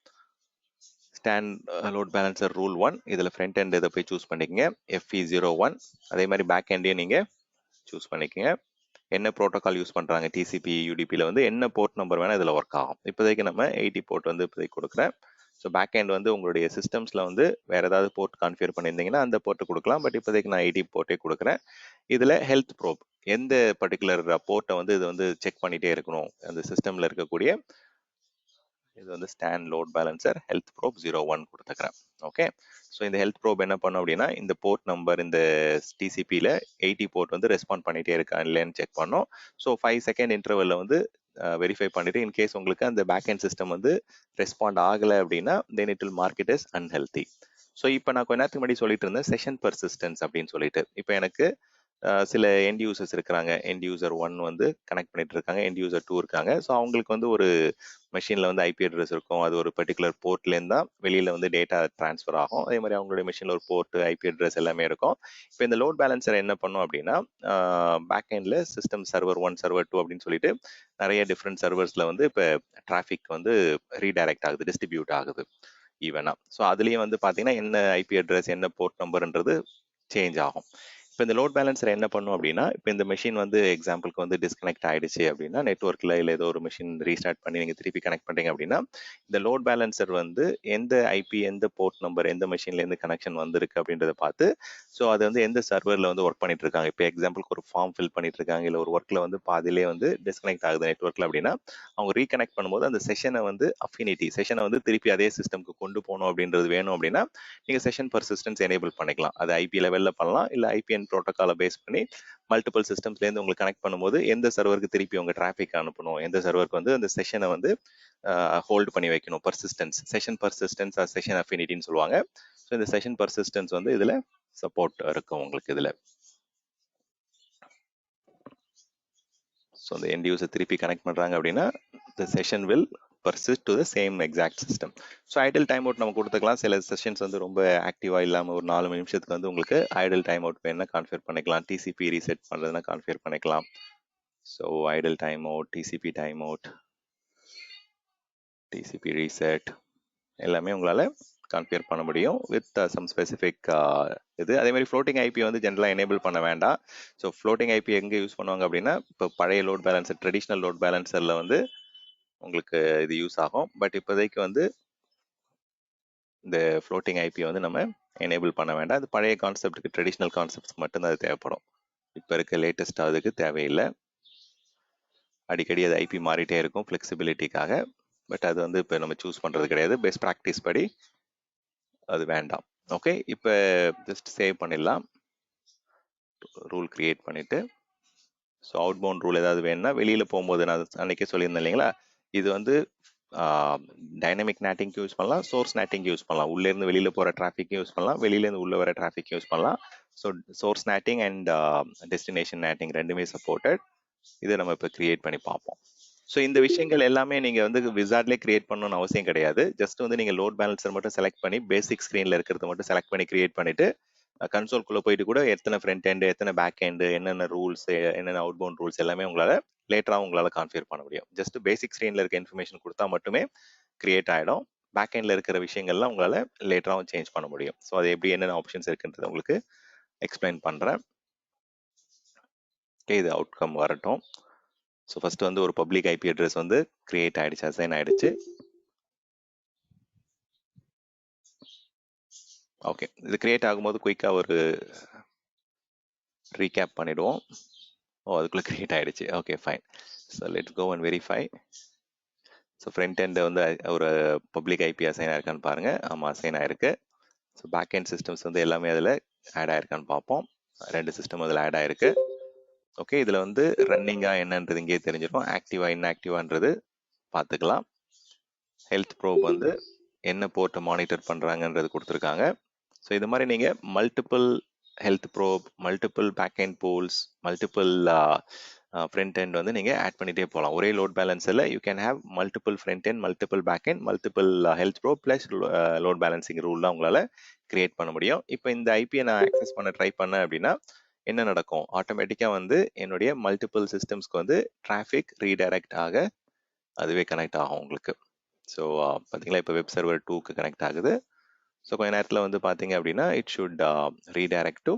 ஸ்டாண்ட் லோட் பேலன்சர் ரூல் 1, இதில் ஃப்ரண்ட் எண்ட் இதை போய் சூஸ் பண்ணிக்கங்க, FE01. அதே மாதிரி பேக் எண்டையும் நீங்கள் சூஸ் பண்ணிக்கங்க. என்ன ப்ரோட்டோகால் யூஸ் பண்ணுறாங்க, டிசிபி யூடிபியில் வந்து என்ன போர்ட் நம்பர் வேணால் இதில் ஒர்க் ஆகும். இப்போதைக்கு நம்ம 80 போர்ட் வந்து இப்போதைக்கு கொடுக்குறேன். ஸோ பேக் எண்ட் வந்து உங்களுடைய சிஸ்டம்ஸில் வந்து வேறு ஏதாவது போர்ட் கான்ஃபிகர் பண்ணியிருந்தீங்கன்னா அந்த போர்ட்டு கொடுக்கலாம். பட் இப்போதைக்கு நான் 80 போர்ட்டே கொடுக்குறேன். இதில் ஹெல்த் ப்ரோப், எந்த பர்டிகுலர் போர்ட்டை வந்து இது வந்து செக் பண்ணிகிட்டே இருக்கணும் அந்த சிஸ்டமில் இருக்கக்கூடிய, இது வந்து stand load balancer health probe 01 கொடுத்துக்கிறேன். ஓகே, ஸோ இந்த ஹெல்த் ப்ரோப் என்ன பண்ணும் அப்படின்னா இந்த போர்ட் நம்பர் இந்த டிசிபியில் 80 போர்ட் வந்து ரெஸ்பாண்ட் பண்ணிகிட்டே இருக்கா இல்லைன்னு செக் பண்ணோம். ஸோ 5 செகண்ட் இன்டர்வலில் வந்து வெரிஃபை பண்ணிட்டு இன்கேஸ் உங்களுக்கு அந்த பேக் அண்ட் சிஸ்டம் வந்து ரெஸ்பாண்ட் ஆகலை அப்படின்னா then it will market is unhealthy. So இப்போ நான் கொஞ்ச நேரத்துக்கு முன்னாடி சொல்லிட்டு இருந்தேன் செஷன் பர்சிஸ்டன்ஸ் அப்படின்னு சொல்லிட்டு. இப்போ எனக்கு சில எண்ட் யூசர்ஸ் இருக்கிறாங்க. எண்ட் யூசர் 1 வந்து கனெக்ட் பண்ணிட்டு இருக்காங்க, எண்ட் யூசர் 2 இருக்காங்க. ஸோ அவங்களுக்கு வந்து ஒரு மெஷினில் வந்து ஐபி அட்ரஸ் இருக்கும். அது ஒரு பர்டிகுலர் போர்ட்லேருந்து தான் வெளியில் வந்து டேட்டா ட்ரான்ஸ்ஃபர் ஆகும். அதே மாதிரி அவங்களுடைய மெஷினில் ஒரு போர்ட், ஐபி அட்ரஸ் எல்லாமே இருக்கும். இப்போ இந்த லோட் பேலன்சர் என்ன பண்ணும் அப்படின்னா பேக் எண்டில் சிஸ்டம் சர்வர் 1, சர்வர் 2 அப்படின்னு சொல்லிட்டு நிறைய டிஃப்ரெண்ட் சர்வர்ஸில் வந்து இப்போ டிராஃபிக் வந்து ரீடைரக்ட் ஆகுது, டிஸ்ட்ரிபியூட் ஆகுது ஈவனா. ஸோ அதுலேயும் வந்து பார்த்தீங்கன்னா என்ன ஐபி அட்ரஸ், என்ன போர்ட் நம்பர்ன்றது சேஞ்ச் ஆகும். இப்போ இந்த லோட் பேலன்சர் என்ன பண்ணும் அப்படின்னா, இப்போ இந்த மெஷின் வந்து எக்ஸாம்பிளுக்கு வந்து டிஸ்கனெக்ட் ஆயிடுச்சு அப்படின்னா, நெட்ஒர்க்கில் இல்லை ஏதோ ஒரு மிஷின் ரீஸ்டார்ட் பண்ணி நீங்கள் திருப்பி கனெக்ட் பண்ணுறீங்க அப்படின்னா, இந்த லோட் பேலன்சர் வந்து எந்த ஐபி, எந்த போர்ட் நம்பர், எந்த மெஷின்லேருந்து கனெக்ஷன் வந்திருக்கு அப்படின்றத பார்த்து, ஸோ அது வந்து எந்த சர்வரில் வந்து ஒர்க் பண்ணிட்டு இருக்காங்க. இப்போ எக்ஸாம்பிளுக்கு ஒரு ஃபார்ம் ஃபில் பண்ணிட்டு இருக்காங்க, இல்லை ஒரு ஒர்க்கில் வந்து பாதிலே வந்து டிஸ்கனெக்ட் ஆகுது நெட்ஒர்க்கில் அப்படின்னா, அவங்க ரீகனெக்ட் பண்ணும்போது அந்த செஷனை வந்து செஷனை வந்து திருப்பி அதே சிஸ்டம்க்கு கொண்டு போகணும் அப்படின்றது வேணும் அப்படின்னா நீங்கள் செஷன் பர்சிஸ்டன்ஸ் எனேபிள் பண்ணிக்கலாம். அது ஐபி லெவலில் பண்ணலாம், இல்லை ஐபிஎன் ப்ரோட்டோக்காலை பேஸ் பண்ணி மல்டிபிள் சிஸ்டம்ஸ்லேருந்து உங்களுக்கு கனெக்ட் பண்ணும்போது எந்த சர்வருக்கு திருப்பி உங்கள் டிராஃபிக் அனுப்பணும், எந்த சர்வருக்கு வந்து அந்த செஷனை வந்து ஹோல்டு பண்ணி வைக்கணும், persistence, session persistence or session அஃபினிட்டின்னு சொல்லுவாங்க. ஸோ இந்த செஷன் பர்சிஸ்டன்ஸ் வந்து இதில் சப்போர்ட் இருக்கும் உங்களுக்கு இதில். ஸோ அந்த எண்ட் யூசர் திருப்பி கனெக்ட் பண்ணுறாங்க அப்படின்னா the session will persist to the same exact system. So idle time out நம்ம கொடுத்துக்கலாம். சில செஷன்ஸ் வந்து ரொம்ப ஆக்டிவாக இல்லாமல் ஒரு 4 நிமிஷத்துக்கு வந்து உங்களுக்கு ஐடல் டைம் அவுட் வேணும்னா கான்ஃபிகர் பண்ணிக்கலாம். டிசிபி ரீசெட் பண்ணுறதுனா கான்ஃபிகர் பண்ணிக்கலாம். So idle time out, TCP time out, TCP reset எல்லாமே உங்களால் கான்ஃபிகர் பண்ண முடியும் வித் சம் ஸ்பெசிஃபிக் இது. அதே மாதிரி ஃப்ளோட்டிங் ஐபி வந்து ஜென்ரலாக எனேபிள் பண்ண வேண்டாம். ஸோ ஃப்ளோட்டிங் ஐபி எங்கே யூஸ் பண்ணுவாங்க அப்படின்னா, இப்போ பழைய லோட் பேலன்சர், ட்ரெடிஷ்னல் லோட் பேலன்சரில் வந்து உங்களுக்கு இது யூஸ் ஆகும். பட் இப்போதைக்கு வந்து இந்த ஃப்ளோட்டிங் ஐபி வந்து நம்ம எனேபிள் பண்ண வேண்டாம். அது பழைய கான்செப்ட்டுக்கு, ட்ரெடிஷ்னல் கான்செப்ட்ஸ்க்கு மட்டும்தான் அது தேவைப்படும். இப்போ இருக்க லேட்டஸ்ட் அதுக்கு தேவையில்லை. அடிக்கடி அது ஐபி மாறிட்டே இருக்கும் ஃப்ளெக்சிபிலிட்டிக்காக. பட் அது வந்து இப்போ நம்ம சூஸ் பண்ணுறது கிடையாது. பெஸ்ட் ப்ராக்டிஸ் படி அது வேண்டாம். ஓகே, இப்போ ஜஸ்ட் சேவ் பண்ணிடலாம். ரூல் கிரியேட் பண்ணிவிட்டு, ஸோ அவுட் பவுண்ட் ரூல் ஏதாவது வேணும்னா வெளியில் போகும்போது நான் அன்றைக்கே சொல்லியிருந்தேன் இல்லைங்களா, இது வந்து டைனமிக் நேட்டிங்க்கு யூஸ் பண்ணலாம், சோர்ஸ் நேட்டிங் யூஸ் பண்ணலாம். உள்ளேருந்து வெளியில் போகிற டிராஃபிக் யூஸ் பண்ணலாம், வெளியிலேருந்து உள்ளே வர டிராஃபிக் யூஸ் பண்ணலாம். So source NATing and destination NATing ரெண்டுமே சப்போர்ட்டட். இதை நம்ம இப்போ கிரியேட் பண்ணி பார்ப்போம். ஸோ இந்த விஷயங்கள் எல்லாமே நீங்கள் வந்து விசார்ட்லேயே கிரியேட் பண்ணணும்னு அவசியம் கிடையாது. ஜஸ்ட் வந்து நீங்கள் லோட் பேலன்சர் மட்டும் செலக்ட் பண்ணி பேசிக் ஸ்க்ரீனில் இருக்கிறத மட்டும் செலக்ட் பண்ணி கிரியேட் பண்ணிவிட்டு கன்சோல்குள்ளே போயிட்டு கூட எத்தனை ஃப்ரண்ட் எண்டு, எத்தனை பேக் எண்டு, என்னென்ன ரூல்ஸ், என்னென்ன அவுட் பவுண்ட் ரூல்ஸ் எல்லாமே உங்களால் லேட்டராக உங்களால் கான்ஃபிகர் பண்ண முடியும். ஜஸ்ட் பேசிக் ஸ்க்ரீனில் இருக்க இன்ஃபர்மேஷன் கொடுத்தா மட்டுமே கிரியேட் ஆகிடும். பேக் எண்டில் இருக்கிற விஷயங்கள்லாம் உங்களால் லேட்டராகவும் சேஞ்ச் பண்ண முடியும். ஸோ அது எப்படி என்னென்ன ஆப்ஷன்ஸ் இருக்குன்றதை உங்களுக்கு எக்ஸ்பிளைன் பண்ணுறேன். இது அவுட்கம் வரட்டும். ஸோ ஃபர்ஸ்ட் வந்து ஒரு பப்ளிக் ஐபி அட்ரஸ் வந்து கிரியேட் ஆயிடுச்சு, அசைன் ஆயிடுச்சு. ஓகே, இது கிரியேட் ஆகும்போது குயிக்காக ஒரு ரீகேப் பண்ணிடுவோம். அதுக்குள்ளே கிரியேட் ஆயிடுச்சு. Okay, fine. So let's go and verify. So front end வந்து ஒரு பப்ளிக் ஐபி அசைன் ஆயிருக்கான்னு பாருங்க. ஆமாம், அசைன் ஆயிருக்கு. ஸோ பேக் எண்ட் சிஸ்டம்ஸ் வந்து எல்லாமே அதில் ஆட் ஆயிருக்கான்னு பார்ப்போம். 2 சிஸ்டம் அதில் ஆட் ஆயிருக்கு. ஓகே, இதில் வந்து ரன்னிங்காக என்னன்றது இங்கே தெரிஞ்சிடும். ஆக்டிவா இன்ஆக்டிவான்றது பார்த்துக்கலாம். ஹெல்த் ப்ரோப் வந்து என்ன போர்ட்டை மானிட்டர் பண்ணுறாங்கன்றது கொடுத்துருக்காங்க. ஸோ இது மாதிரி நீங்கள் multiple health probe, multiple back end pools, multiple front end வந்து நீங்கள் ஆட் பண்ணிகிட்டே போகலாம். ஒரே லோட் பேலன்ஸில் you can have multiple front end, multiple back end, multiple health probe plus load balancing ரூல்லாம் உங்களால் கிரியேட் பண்ண முடியும். இப்போ இந்த ஐபியை நான் ஆக்சஸ் பண்ண ட்ரை பண்ணேன் அப்படின்னா என்ன நடக்கும்? ஆட்டோமேட்டிக்காக வந்து என்னுடைய மல்டிபிள் சிஸ்டம்ஸ்க்கு வந்து டிராஃபிக் ரீடைரக்ட் ஆக அதுவே கனெக்ட் ஆகும் உங்களுக்கு. ஸோ பார்த்தீங்களா, இப்போ வெப் சர்வர் 2க்கு கனெக்ட் ஆகுது. ஸோ கொஞ்ச நேரத்தில் வந்து பார்த்தீங்க அப்படின்னா it should redirect to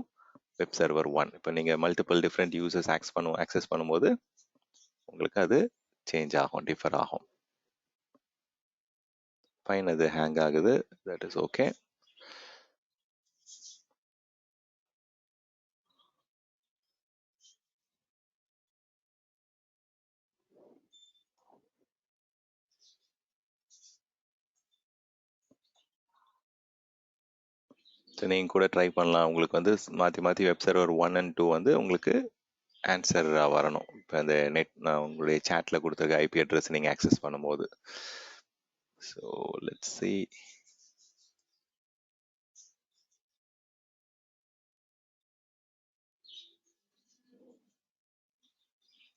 web server 1. இப்போ நீங்கள் மல்டிபிள் டிஃப்ரெண்ட் யூசர்ஸ் ஆக்சஸ் பண்ணும்போது உங்களுக்கு அது சேஞ்ச் ஆகும், டிஃபர் ஆகும். ஃபைன், அது ஹேங் ஆகுது, தட் இஸ் ஓகே. ஸோ நீங்கள் கூட ட்ரை பண்ணலாம். உங்களுக்கு வந்து மாற்றி மாற்றி வெப் சர்வர் 1 and 2 வந்து உங்களுக்கு ஆன்சர் வரணும். இப்போ அந்த நெட் நான் உங்களுடைய சேட்ல கொடுத்துருக்க ஐபி அட்ரஸ் நீங்கள் ஆக்சஸ் பண்ணும்போது. So let's see.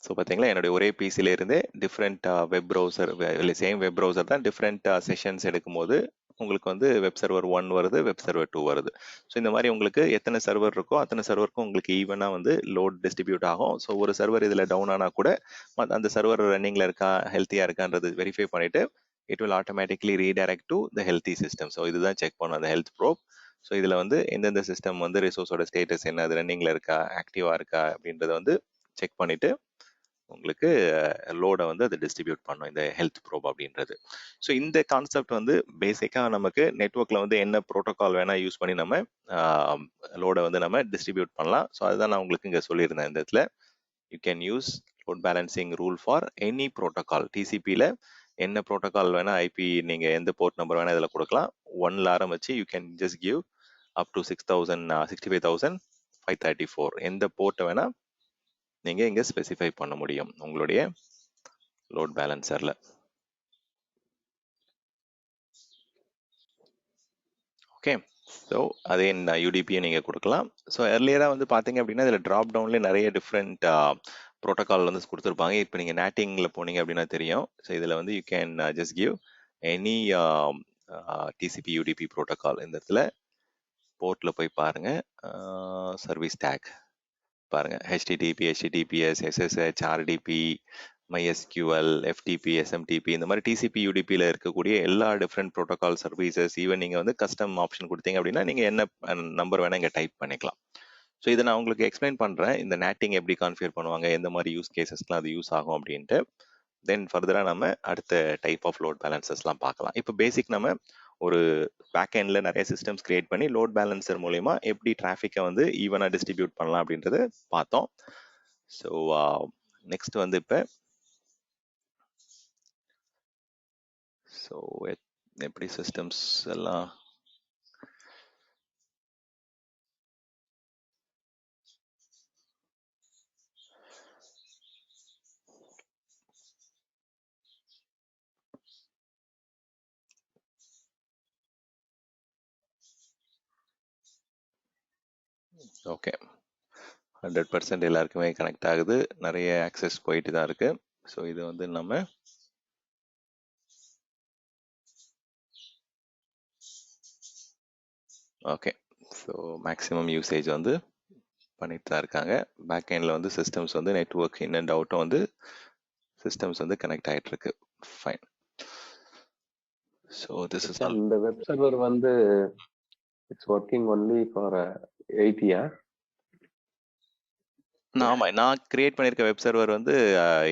ஸோ பார்த்தீங்களா, என்னுடைய ஒரே பிசில இருந்து டிஃப்ரெண்ட் வெப் ப்ரௌசர், இல்லை சேம் வெப் ப்ரௌசர் தான் டிஃப்ரெண்ட் செஷன்ஸ் எடுக்கும்போது உங்களுக்கு வந்து வெப் சர்வர் 1 வருது, வெப் சர்வர் 2 வருது. ஸோ இந்த மாதிரி உங்களுக்கு எத்தனை சர்வர் இருக்கோ அத்தனை சர்வருக்கும் உங்களுக்கு ஈவனாக வந்து லோட் டிஸ்ட்ரிபியூட் ஆகும். ஸோ ஒரு சர்வர் இதில் டவுன் ஆனால் கூட அந்த சர்வர் ரன்னிங்கில் இருக்கா, ஹெல்த்தியாக இருக்கான்றது வெரிஃபை பண்ணிட்டு it will automatically redirect to the healthy system. So இதுதான் செக் பண்ணும் அந்த ஹெல்த் ப்ரோப். ஸோ இதில் வந்து எந்தெந்த சிஸ்டம் வந்து ரிசோர்ஸோட ஸ்டேட்டஸ் என்ன, அது ரன்னிங்கில் இருக்கா, ஆக்டிவாக இருக்கா அப்படின்றத வந்து செக் பண்ணிட்டு உங்களுக்கு லோடை வந்து அதை டிஸ்ட்ரிபியூட் பண்ணும் இந்த ஹெல்த் ப்ரோப் அப்படின்றது. ஸோ இந்த கான்செப்ட் வந்து பேசிக்காக நமக்கு நெட்ஒர்க்கில் வந்து என்ன ப்ரோட்டோகால் வேணால் யூஸ் பண்ணி நம்ம லோடை வந்து நம்ம டிஸ்ட்ரிபியூட் பண்ணலாம். ஸோ அதுதான் நான் உங்களுக்கு இங்கே சொல்லியிருந்தேன். இந்த இடத்துல you can use load balancing rule for any protocol. டிசிபியில் என்ன ப்ரோட்டோகால் வேணால் ஐபி நீங்கள் எந்த போர்ட் நம்பர் வேணால் இதில் கொடுக்கலாம். 1ல் ஆரம்பிச்சு you can just give up to 65,534 எந்த போர்ட்டை வேணால் நீங்கள் இங்கே ஸ்பெசிஃபை பண்ண முடியும் உங்களுடைய லோட் பேலன்சரில். ஓகே, ஸோ அதே யூடிபியை நீங்கள் கொடுக்கலாம். ஸோ எர்லியராக வந்து பார்த்தீங்க அப்படின்னா இதில் ட்ராப் டவுன்லேயே நிறைய டிஃப்ரெண்ட் ப்ரோட்டோகால் வந்து கொடுத்துருப்பாங்க. இப்போ நீங்கள் நேட்டிங்கில் போனீங்க அப்படின்னா தெரியும். ஸோ இதில் வந்து you can just give any TCP UDP protocol. இந்த இடத்துல போர்ட்டில் போய் பாருங்கள், சர்வீஸ் டேக் பாருங்க, HTTP, HTTPS, SSH, RDP, MySQL, FTP, SMTP, இந்த மாதிரி டிசிபி யூடிபியில் இருக்கக்கூடிய எல்லா டிஃப்ரெண்ட் ப்ரோட்டோகால் சர்வீசஸ், ஈவன் நீங்கள் வந்து கஸ்டம் ஆப்ஷன் கொடுத்தீங்க அப்படின்னா நீங்கள் என்ன நம்பர் வேணால் இங்கே டைப் பண்ணிக்கலாம். ஸோ இதை நான் உங்களுக்கு எக்ஸ்பிளைன் பண்ணுறேன், இந்த நேட்டிங் எப்படி கான்ஃபிகர் பண்ணுவாங்க, எந்த மாதிரி யூஸ் கேசஸ்லாம் அது யூஸ் ஆகும் அப்படின்ட்டு. தென் ஃபர்தராக நம்ம அடுத்த டைப் ஆஃப் லோட் பேலன்சஸ்லாம் பார்க்கலாம். இப்போ பேசிக் நம்ம ஒரு பேக் எண்டில் நிறைய சிஸ்டம்ஸ் கிரியேட் பண்ணி லோட் பேலன்சர் மூலயமா எப்படி டிராஃபிக்கை வந்து ஈவனாக டிஸ்ட்ரிபியூட் பண்ணலாம் அப்படின்றத பார்த்தோம். ஸோ நெக்ஸ்ட் வந்து இப்போ ஸோ எப்படி சிஸ்டம்ஸ் எல்லாம் ஓகே 100% எல்லாருக்குமே கனெக்ட் ஆகுது, நிறைய ஆக்சஸ் போயிட்டு தான் இருக்கு. ஸோ இது வந்து நம்ம ஓகே, ஸோ மேக்ஸிமம் யூசேஜ் வந்து பண்ணிட்டு தான் இருக்காங்க. பேக் எண்டில் வந்து சிஸ்டம்ஸ் வந்து நெட்ஒர்க் இன் அண்ட் அவுட்டும் வந்து சிஸ்டம்ஸ் வந்து கனெக்ட் ஆகிட்டு இருக்கு. Fine. So this is all. இந்த வெப் சர்வர் வந்து it's working only for 80 years. ஆமாம், நான் கிரியேட் பண்ணியிருக்க வெப் சர்வர் வந்து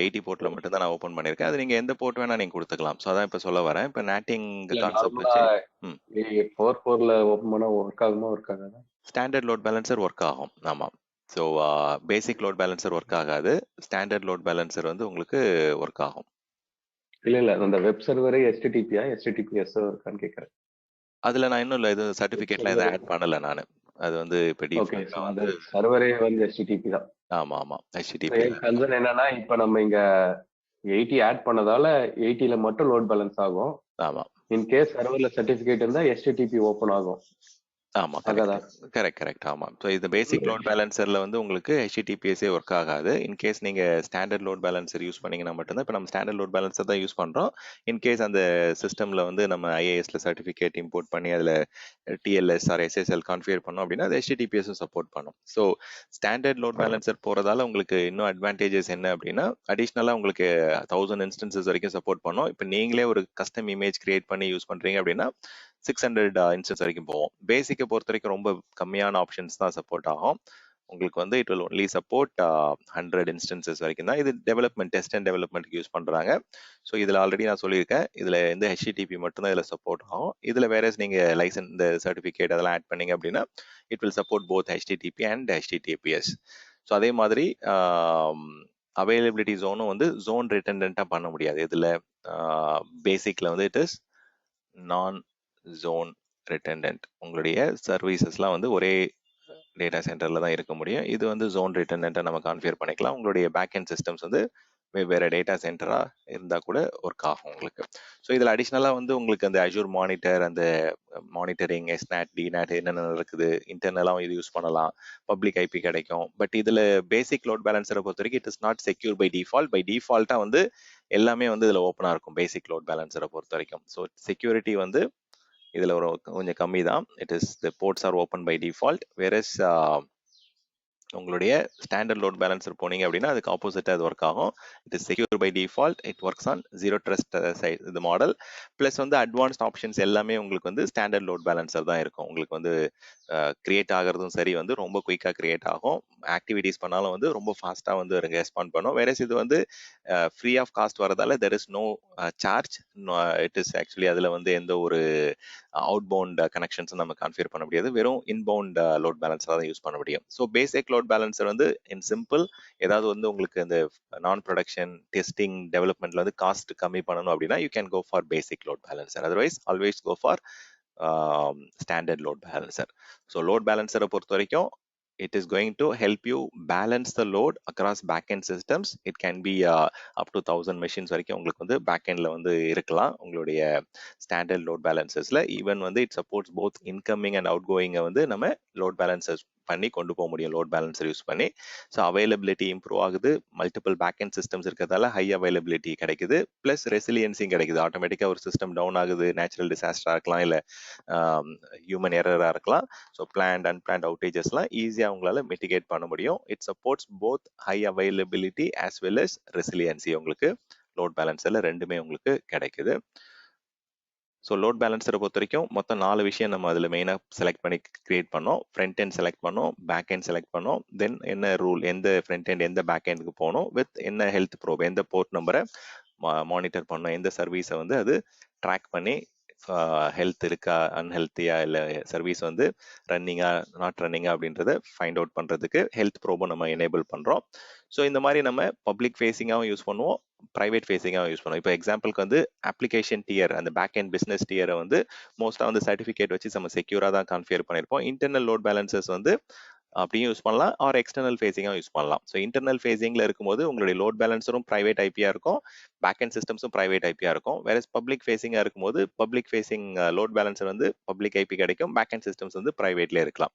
80 போர்ட்டில் மட்டும்தான் நான் ஓப்பன் பண்ணியிருக்கேன். அது நீங்கள் எந்த போர்ட் வேணால் நீங்கள் கொடுத்துக்கலாம். ஸோ அதான் இப்போ சொல்ல வரேன். இப்போ நேட்டிங் கான்செப்ட் நார்மலா வச்சு 4.4ல ஓப்பன் பண்ணா ஒர்க் ஆகுமா, ஒர்க் ஆகாதா? ஸ்டாண்டர்ட் லோட் பேலன்சர் ஒர்க் ஆகும். ஆமாம். So basic load balancer work ஆகாது, ஸ்டாண்டர்ட் லோட் பேலன்சர் வந்து உங்களுக்கு ஒர்க் ஆகும். இல்ல அந்த வெப் சர்வரே HTTP-யா HTTPS இருக்கான்னு கேட்கறேன். அதில் நான் இன்னும் இல்லை, இது சர்டிஃபிகேட்லாம் எதுவும் ஆட் பண்ணலை நான். அது வந்து இப்போ ஓகே, ஸோ டிஃபால்ட்டாக அந்த வந்து சர்வரே வந்து HTTP தான். ஆமாம் ஆமாம் So, HTTP. என் கன்சர்ன் என்னன்னா, இப்ப நம்ம இங்க 80 ஆட் பண்ணதால 80ல மட்டும் லோட் பேலன்ஸ் ஆகும். ஆமாம் இன் கேஸ் சர்வர்ல சர்டிபிகேட் இருந்தா HTTP ஓபன் ஆகும். ஆமாம் ஆகாதா? கரெக்ட் ஆமாம். ஸோ இது பேசிக் லோட் பேலன்சரில் வந்து உங்களுக்கு HTTPS ஒர்க் ஆகாது. இன்கேஸ் நீங்கள் ஸ்டாண்டர்ட் லோட் பேலன்சர் யூஸ் பண்ணீங்கன்னா மட்டும்தான். இப்போ நம்ம ஸ்டாண்டர்ட் லோட் பேலன்சர் தான் யூஸ் பண்ணுறோம். இன்கேஸ் அந்த சிஸ்டமில் வந்து நம்ம IASல சர்டிஃபிகேட் இம்போர்ட் பண்ணி அதில் TLS ஆர் SSL கான்ஃபிகர் பண்ணோம் அப்படின்னா அது HTTPS சப்போர்ட் பண்ணும். ஸோ ஸ்டாண்டர்ட் லோட் பேலன்சர் போகிறதால உங்களுக்கு இன்னும் அட்வான்டேஜஸ் என்ன அப்படின்னா, அடிஷ்னலாக உங்களுக்கு 1000 இன்ஸ்டன்சஸ் வரைக்கும் சப்போர்ட் பண்ணும். இப்போ நீங்களே ஒரு கஸ்டம் இமேஜ் கிரியேட் பண்ணி யூஸ் பண்ணுறீங்க அப்படின்னா 600 இன்ஸ்டன்ஸ் வரைக்கும் போவோம். பேசிக்கை பொறுத்த வரைக்கும் ரொம்ப கம்மியான ஆப்ஷன்ஸ் தான் சப்போர்ட் ஆகும். உங்களுக்கு வந்து it will only support 100 instances வரைக்கும் தான். இது டெவலப்மெண்ட், டெஸ்ட் அண்ட் டெவலப்மெண்ட்க்கு யூஸ் பண்ணுறாங்க. ஸோ இதில் ஆல்ரெடி நான் சொல்லியிருக்கேன், இதில் வந்து HTTP மட்டும்தான் இதில் சப்போர்ட் ஆகும். இதில் வேற நீங்கள் லைசன்ஸ், இந்த சர்டிஃபிகேட் அதெல்லாம் ஆட் பண்ணீங்க அப்படின்னா it will support both HTTP and HTTPS. So அதே மாதிரி அவைலபிலிட்டி ஜோனும் வந்து ஜோன் ரிட்டண்டண்ட்டாக பண்ண முடியாது. இதில் பேசிக்கில் வந்து இட் இஸ் நான் ஜோன் ரிட்டண்டன்ட். உங்களுடைய சர்வீசஸ்லாம் வந்து ஒரே டேட்டா சென்டரில் தான் இருக்க முடியும். இது வந்து ஜோன் ரிட்டர்னண்ட்டாக நம்ம கான்ஃபிகர் பண்ணிக்கலாம். உங்களுடைய பேக் அண்ட் சிஸ்டம்ஸ் வந்து வெவ்வேறு டேட்டா சென்டராக இருந்தால் கூட ஒர்க் ஆகும் உங்களுக்கு. ஸோ இதில் அடிஷ்னலாக வந்து உங்களுக்கு அந்த அஜூர் மானிட்டர், அந்த மானிட்டரிங், எஸ்நாட், டிநாட் என்னென்ன இருக்குது, இன்டர்னலாகவும் இது யூஸ் பண்ணலாம், பப்ளிக் ஐபி கிடைக்கும். பட் இதில் பேசிக் லோட் பேலன்ஸரை பொறுத்த வரைக்கும் it is not secure by default. By டிஃபால்ட்டாக வந்து எல்லாமே வந்து இதில் ஓப்பனாக இருக்கும் பேசிக் லோட் பேலன்ஸரை பொறுத்த வரைக்கும். ஸோ செக்யூரிட்டி வந்து இதில் ஒரு கொஞ்சம் கம்மி தான். It is the ports are open by default. Whereas உங்களுடைய ஸ்டாண்டர்ட் லோட் பேலன்சர் போனீங்க அப்படின்னா அதுக்கு ஆப்போசிட்டாக அது ஒர்க் ஆகும். It is secure by default. It works on zero trust side இது மாடல். ப்ளஸ் வந்து அட்வான்ஸ்ட் ஆப்ஷன்ஸ் எல்லாமே உங்களுக்கு வந்து ஸ்டாண்டர்ட் லோட் பேலன்சர் தான் இருக்கும். உங்களுக்கு வந்து கிரியேட் ஆகிறதும் சரி வந்து ரொம்ப குயிக்காக கிரியேட் ஆகும். ஆக்டிவிட்டிஸ் பண்ணாலும் வந்து ரொம்ப ஃபாஸ்ட்டாக வந்து ரெஸ்பாண்ட் பண்ணும். வேறஸ் இது வந்து ஃப்ரீ ஆஃப் காஸ்ட் வரதால there is no charge. It is actually அதில் வந்து எந்த ஒரு அவுட் பவுண்ட் கனெக்ஷன்ஸ் நம்ம கான்ஃபிகர் பண்ண முடியாது. வெறும் இன்பவுண்ட் லோட் பேலன்ஸராக தான் யூஸ் பண்ண முடியும். ஸோ பேசிக் லோட் பேலன்சர் வந்து இன் சிம்பிள் ஏதாவது வந்து உங்களுக்கு இந்த நான் ப்ரொடக்ஷன் டெஸ்டிங் டெவலப்மெண்ட்ல வந்து காஸ்ட் கம்மி பண்ணணும் அப்படின்னா you can go for basic load balancer. Otherwise always go for standard load balancer. So load பேலன்சரை பொறுத்த வரைக்கும் it is going to help you balance the load across backend systems. It can be up to 1000 machines வரைக்கும் உங்களுக்கு வந்து backendல வந்து இருக்கலாம். உங்களுடைய standard load பேலன்சஸ்ல ஈவன் வந்து it supports both incoming and அவுட் கோயிங்கை வந்து நம்ம லோட் பேலன்சஸ் பண்ணி கொண்டு போக முடியும் லோட் பேலன்சர் யூஸ் பண்ணி. ஸோ அவைலபிலிட்டி இம்ப்ரூவ் ஆகுது. மல்டிபிள் பேக்அண்ட் சிஸ்டம்ஸ் இருக்கிறதால ஹை அவைலபிலிட்டி கிடைக்குது. ப்ளஸ் ரெசிலியன்சியும் கிடைக்குது. ஆட்டோமேட்டிக்காக ஒரு சிஸ்டம் டவுன் ஆகுது, நேச்சுரல் டிசாஸ்டராக இருக்கலாம், இல்லை ஹியூமன் எரராக இருக்கலாம். ஸோ பிளான்ட் அன்பிளான்ட் அவுட்டேஜஸ்லாம் ஈஸியாக உங்களால் மிட்டிகேட் பண்ண முடியும். It supports both high availability as well as resiliency. உங்களுக்கு லோட் பேலன்சரில் ரெண்டுமே உங்களுக்கு கிடைக்குது. ஸோ லோட் பேலன்சரை பொறுத்த வரைக்கும் மொத்தம் 4 விஷயம் நம்ம அதில் மெயினாக செலக்ட் பண்ணி கிரியேட் பண்ணோம். ஃப்ரண்ட் எண்ட் செலக்ட் பண்ணோம், பேக் எண்ட் செலக்ட் பண்ணோம், தென் என்ன ரூல், எந்த ஃப்ரண்ட் எண்ட் எந்த பேக் எண்டுக்கு போகணும், வித் என்ன ஹெல்த் ப்ரோப், எந்த போர்ட் நம்பரை மானிட்டர் பண்ணோம், எந்த சர்வீஸை வந்து அது ட்ராக் பண்ணி ஹெல்த் இருக்கா, அன்ஹெல்த்தியா, இல்லை சர்வீஸ் வந்து ரன்னிங்கா நாட் ரன்னிங்கா அப்படின்றத ஃபைண்ட் அவுட் பண்ணுறதுக்கு ஹெல்த் ப்ரோபை நம்ம எனேபிள் பண்ணுறோம். ஸோ இந்த மாதிரி நம்ம பப்ளிக் ஃபேஸிங்காகவும் யூஸ் பண்ணுவோம், ப்ரைவேட் ஃபேஸிங்காகவும் யூஸ் பண்ணுவோம். இப்போ எக்ஸாம்பிளுக்கு வந்து அப்ளிகேஷன் டியர், அந்த பேக் அண்ட் பிஸ்னஸ் டியரை வந்து மோஸ்ட்டாக வந்து சர்டிஃபிகேட் வச்சு நம்ம செக்யூராக தான் கான்ஃபிகர் பண்ணியிருப்போம். இன்டர்னல் லோட் பேலன்சஸ் வந்து அப்படியும் யூஸ் பண்ணலாம், ஆர் எக்ஸ்டர்னல் ஃபேஸிங்காக யூஸ் பண்ணலாம். ஸோ இன்டர்னல் ஃபேஸிங்கில் இருக்கும்போது உங்களுடைய லோட் பேலன்சரும் ப்ரைவேட் ஐபியாக இருக்கும், பேக் அண்ட் சிஸ்டம்ஸும் ப்ரைவேட் ஐபியாக இருக்கும். வேற பப்ளிக் ஃபேஸிங்காக இருக்கும்போது பப்ளிக் ஃபேஸிங் லோட் பேலன்சர் வந்து பப்ளிக் ஐபி கிடைக்கும், பேக் அண்ட் சிஸ்டம்ஸ் வந்து ப்ரைவேட்லேயே இருக்கலாம்.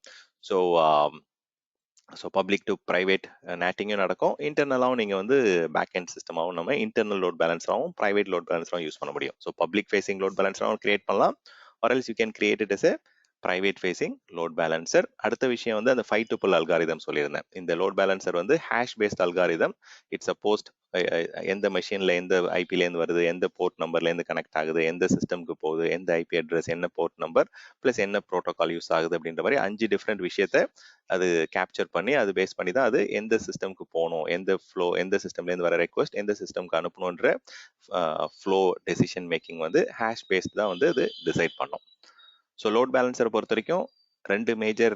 ஸோ பப்ளிக் டு ப்ரைவேட் நேட்டிங்கும் நடக்கும். இன்டர்னலாகவும் நீங்கள் வந்து பேக் அண்ட் சிஸ்டமாகவும் நம்ம இன்டர்னல் லோட் பேலன்ஸராகவும் ப்ரைவேட் லோட் பேலன்ஸராகவும் யூஸ் பண்ண முடியும். So public facing load பேலன்ஸராகவும் create பண்ணலாம், or else you can create it as a private facing load balancer. அடுத்த விஷயம் வந்து அந்த 5 tuple அல்காரிதம் சொல்லியிருந்தேன். இந்த லோட் பேலன்சர் வந்து hash based algorithm. It's post எந்த மெஷின்ல எந்த ஐபிலேருந்து வருது, எந்த போர்ட் நம்பர்லேருந்து கனெக்ட் ஆகுது, எந்த சிஸ்டம்க்கு போகுது, எந்த ஐபி அட்ரஸ், என்ன போர்ட் நம்பர், ப்ளஸ் என்ன ப்ரோட்டோகால் யூஸ் ஆகுது அப்படின்ற மாதிரி 5 டிஃப்ரெண்ட் விஷயத்த அது கேப்சர் பண்ணி அது பேஸ் பண்ணி தான் அது எந்த சிஸ்டம்க்கு போகணும், எந்த ஃப்ளோ, எந்த சிஸ்டம்லேருந்து வர ரெக்வஸ்ட் எந்த சிஸ்டம்க்கு அனுப்பணுன்ற ஃப்ளோ டெசிஷன் மேக்கிங் வந்து ஹேஷ் பேஸ்ட் தான் வந்து அது டிசைட் பண்ணும். ஸோ லோட் பேலன்சரை பொறுத்த வரைக்கும் 2 மேஜர்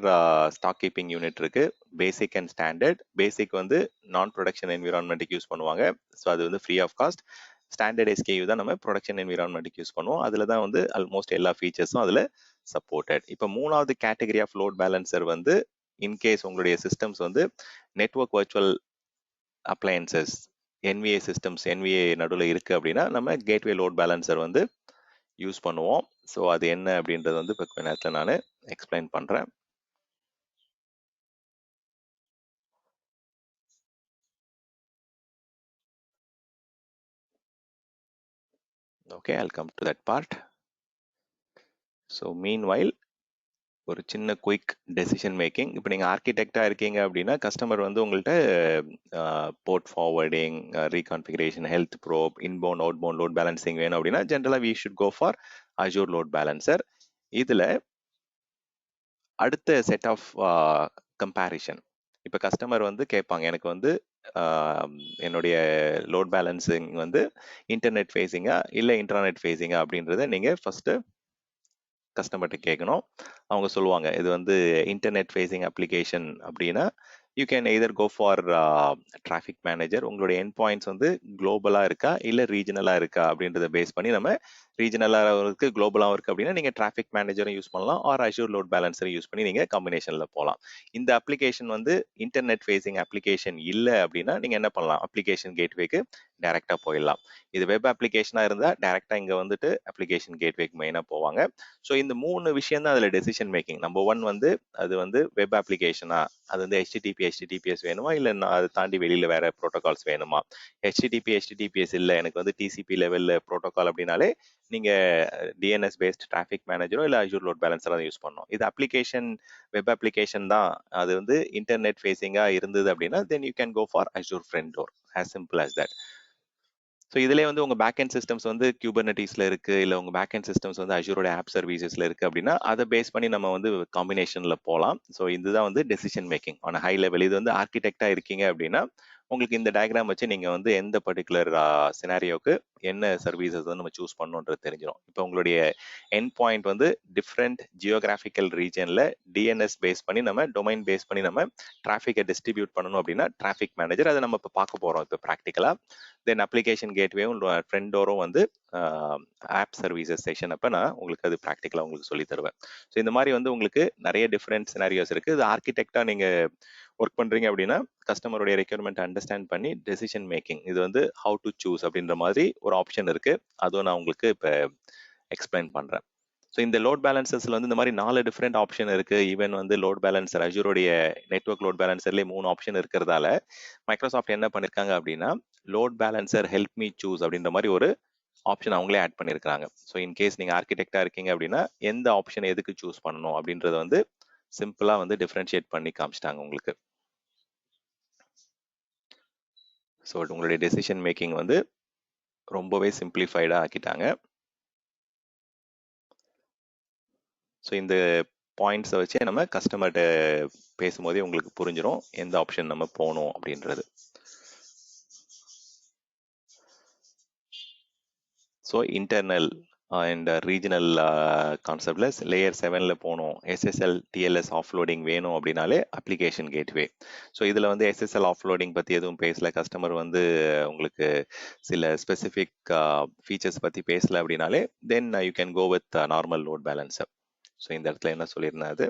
ஸ்டாக் கீப்பிங் யூனிட் இருக்கு, பேசிக் அண்ட் ஸ்டாண்டர்ட். பேசிக் வந்து நான் ப்ரொடக்ஷன் என்விரான்மெண்ட்டுக்கு யூஸ் பண்ணுவாங்க, ஸோ அது வந்து free of cost. Standard SKU தான் நம்ம ப்ரொடக்ஷன் என்விரான்மெண்ட்டுக்கு யூஸ் பண்ணுவோம், அதில் தான் வந்து ஆல்மோஸ்ட் எல்லா ஃபீச்சர்ஸும் அதில் சப்போர்ட்டட். இப்போ 3வது கேட்டகரி ஆஃப் லோட் பேலன்சர் வந்து இன்கேஸ் உங்களுடைய சிஸ்டம்ஸ் வந்து நெட்வொர்க் வர்ச்சுவல் அப்ளையன்சஸ், என்விஏ சிஸ்டம்ஸ், என்விஏ நடுவில் இருக்குது அப்படின்னா நம்ம கேட்வே லோட் பேலன்சர் வந்து யூஸ் பண்ணுவோம். ஸோ அது என்ன அப்படின்றது வந்து இப்போ கொஞ்ச நேரத்தில் நான் எக்ஸ்பிளைன் பண்ணுறேன். Okay, I'll come to that part. So meanwhile ஒரு சின்ன குயிக் டெசிஷன் மேக்கிங். இப்போ நீங்கள் ஆர்கிடெக்டாக இருக்கீங்க அப்படின்னா கஸ்டமர் வந்து உங்கள்கிட்ட port forwarding, reconfiguration, health probe, inbound outbound load balancing வேணும் அப்படின்னா ஜென்ரலாக we should go for Azure load balancer. இதில் அடுத்த செட் ஆஃப் கம்பேரிஷன், இப்போ கஸ்டமர் வந்து கேட்பாங்க எனக்கு வந்து என்னுடைய லோட் பேலன்சிங் வந்து இன்டர்நெட் ஃபேஸிங்கா இல்லை இன்டர்நெட் ஃபேஸிங்கா அப்படின்றத நீங்கள் ஃபஸ்ட்டு கஸ்டமர்கிட்ட கேட்கணும். அவங்க சொல்லுவாங்க இது வந்து இன்டர்நெட் ஃபேஸிங் அப்ளிகேஷன் அப்படின்னா you can either go for traffic manager. உங்களுடைய என் பாயிண்ட்ஸ் வந்து குளோபலாக இருக்கா இல்லை ரீஜனலாக இருக்கா அப்படின்றத பேஸ் பண்ணி நம்ம ரீஜனலாகவும் இருக்கு, குளோபலாகவும் இருக்கு அப்படின்னா நீங்க டிராஃபிக் மேனேஜரும் யூஸ் பண்ணலாம், ஆர் அஷ்யூர் லோட் பேலன்சரை யூஸ் பண்ணி நீங்க காம்பினேஷன்ல போகலாம். இந்த அப்ளிகேஷன் வந்து இன்டர்நெட் ஃபேசிங் அப்ளிகேஷன் இல்லை அப்படின்னா நீங்க என்ன பண்ணலாம், அப்ளிகேஷன் கேட்வேக்கு டைரக்டா போயிடலாம். இது வெப் அப்ளிகேஷனா இருந்தா டைரக்டா இங்க வந்துட்டு அப்ளிகேஷன் கேட்வேக்கு மெயினா போவாங்க. ஸோ இந்த 3 விஷயம் தான் அதுல டெசிஷன் மேக்கிங். நம்பர் 1 வந்து அது வந்து வெப் அப்ளிகேஷனா, அது வந்து HTTPS வேணுமா, இல்ல அதை தாண்டி வெளியில வேற ப்ரோட்டோகால்ஸ் வேணுமா. HTTPS இல்ல, எனக்கு வந்து TCP லெவல்ல ப்ரோட்டோகால் அப்படின்னாலே நீங்க DNS பேஸ்ட் டிராஃபிக் மேனேஜரோ இல்ல அஷ்யூர் லோட் பேலன்சரோ தான் யூஸ் பண்ணணும். இது அப்ளிகேஷன் வெப் அப்ளிகேஷன் தான், அது வந்து இன்டர்நெட் ஃபேசிங்கா இருந்தது அப்படின்னா then you can go for Azure front door, as simple as that. So இதுலேயே வந்து உங்க பேக் அண்ட் சிஸ்டம்ஸ் வந்து கியூபர்னட்டிஸ்ல இருக்கு, இல்ல உங்க பேக் அண்ட் சிஸ்டம்ஸ் வந்து அஷ்யூரோட ஆப் சர்வீசஸ்ல இருக்கு அப்படின்னா அதை பேஸ் பண்ணி நம்ம வந்து காம்பினேஷன்ல போகலாம். ஸோ இதுதான் வந்து decision making on high level. இது வந்து ஆர்கிடெக்டா இருக்கீங்க அப்படின்னா உங்களுக்கு இந்த டயக்ராம் வச்சு நீங்க வந்து எந்த பர்டிகுலர் சினாரியோக்கு என்ன சர்வீசஸ் வந்து நம்ம சூஸ் பண்ணணுன்றது தெரிஞ்சிடும். இப்போ உங்களுடைய எண்ட் பாயிண்ட் வந்து டிஃப்ரெண்ட் ஜியோகிராஃபிக்கல் ரீஜன்ல டிஎன்எஸ் பேஸ் பண்ணி நம்ம டொமைன் பேஸ் பண்ணி நம்ம டிராஃபிக்கை டிஸ்ட்ரிபியூட் பண்ணணும் அப்படின்னா டிராஃபிக் மேனேஜர், அதை நம்ம இப்போ பார்க்க போறோம் இப்போ ப்ராக்டிக்கலா. தென் அப்ளிகேஷன் கேட்வேவும் ஃப்ரண்ட் டோரும் வந்து ஆப் சர்வீசஸ் செஷன் அப்போ நான் உங்களுக்கு அது ப்ராக்டிக்கலாக உங்களுக்கு சொல்லி தருவேன். ஸோ இந்த மாதிரி வந்து உங்களுக்கு நிறைய டிஃப்ரெண்ட் சினாரியோஸ் இருக்கு. இது ஆர்கிடெக்டா நீங்க ஒர்க் பண்றீங்க அப்படின்னா கஸ்டமருடைய ரெக்யர்மெண்ட் அண்டர்ஸ்டாண்ட் பண்ணி டெசிஷன் மேக்கிங், இது வந்து ஹவு டு சூஸ் அப்படின்ற மாதிரி ஒரு ஆப்ஷன் இருக்கு. அதுவும் நான் உங்களுக்கு இப்போ எக்ஸ்பிளைன் பண்றேன். ஸோ இந்த லோட் பேலன்சர்ஸ்ல வந்து இந்த மாதிரி 4 டிஃப்ரெண்ட் ஆப்ஷன் இருக்கு. ஈவன் வந்து லோட் பேலன்சர் அஷ்யூரோடைய நெட்வொர்க் லோட் பேலன்சர்லேயே 3 ஆப்ஷன் இருக்கிறதால மைக்ரோசாஃப்ட் என்ன பண்ணிருக்காங்க அப்படின்னா load balancer help me choose அப்படின்ற மாதிரி ஒரு ஆப்ஷன் அவங்களே ஆட் பண்ணியிருக்காங்க. ஸோ இன்கேஸ் நீங்க ஆர்கிடெக்டா இருக்கீங்க அப்படின்னா எந்த ஆப்ஷன் எதுக்கு சூஸ் பண்ணணும் அப்படின்றத வந்து சிம்பிளா வந்து டிஃபரன்ஷியேட் பண்ணி காமிச்சிட்டாங்க உங்களுக்கு. ஸோ உங்களுடைய டெசிஷன் மேக்கிங் வந்து ரொம்பவே சிம்பிளிஃபைடா ஆக்கிட்டாங்க. ஸோ இந்த பாயிண்ட்ஸை வச்சு நம்ம கஸ்டமர்கிட்ட பேசும்போதே உங்களுக்கு புரிஞ்சிடும் எந்த ஆப்ஷன் நம்ம போகணும் அப்படின்றது. ஸோ இன்டர்னல் அண்ட் ரீஜனல் கான்செப்ட்ல லேயர் 7ல போகணும், SSL TLS ஆஃப்லோடிங் வேணும் அப்படின்னாலே அப்ளிகேஷன் கேட்வே. ஸோ இதில் வந்து SSL ஆஃப்லோடிங் பற்றி எதுவும் பேசல, கஸ்டமர் வந்து உங்களுக்கு சில ஸ்பெசிஃபிக் ஃபீச்சர்ஸ் பற்றி பேசல அப்படின்னாலே then you can go with normal load balancer. So இந்த இடத்துல என்ன சொல்லியிருந்தேன், அது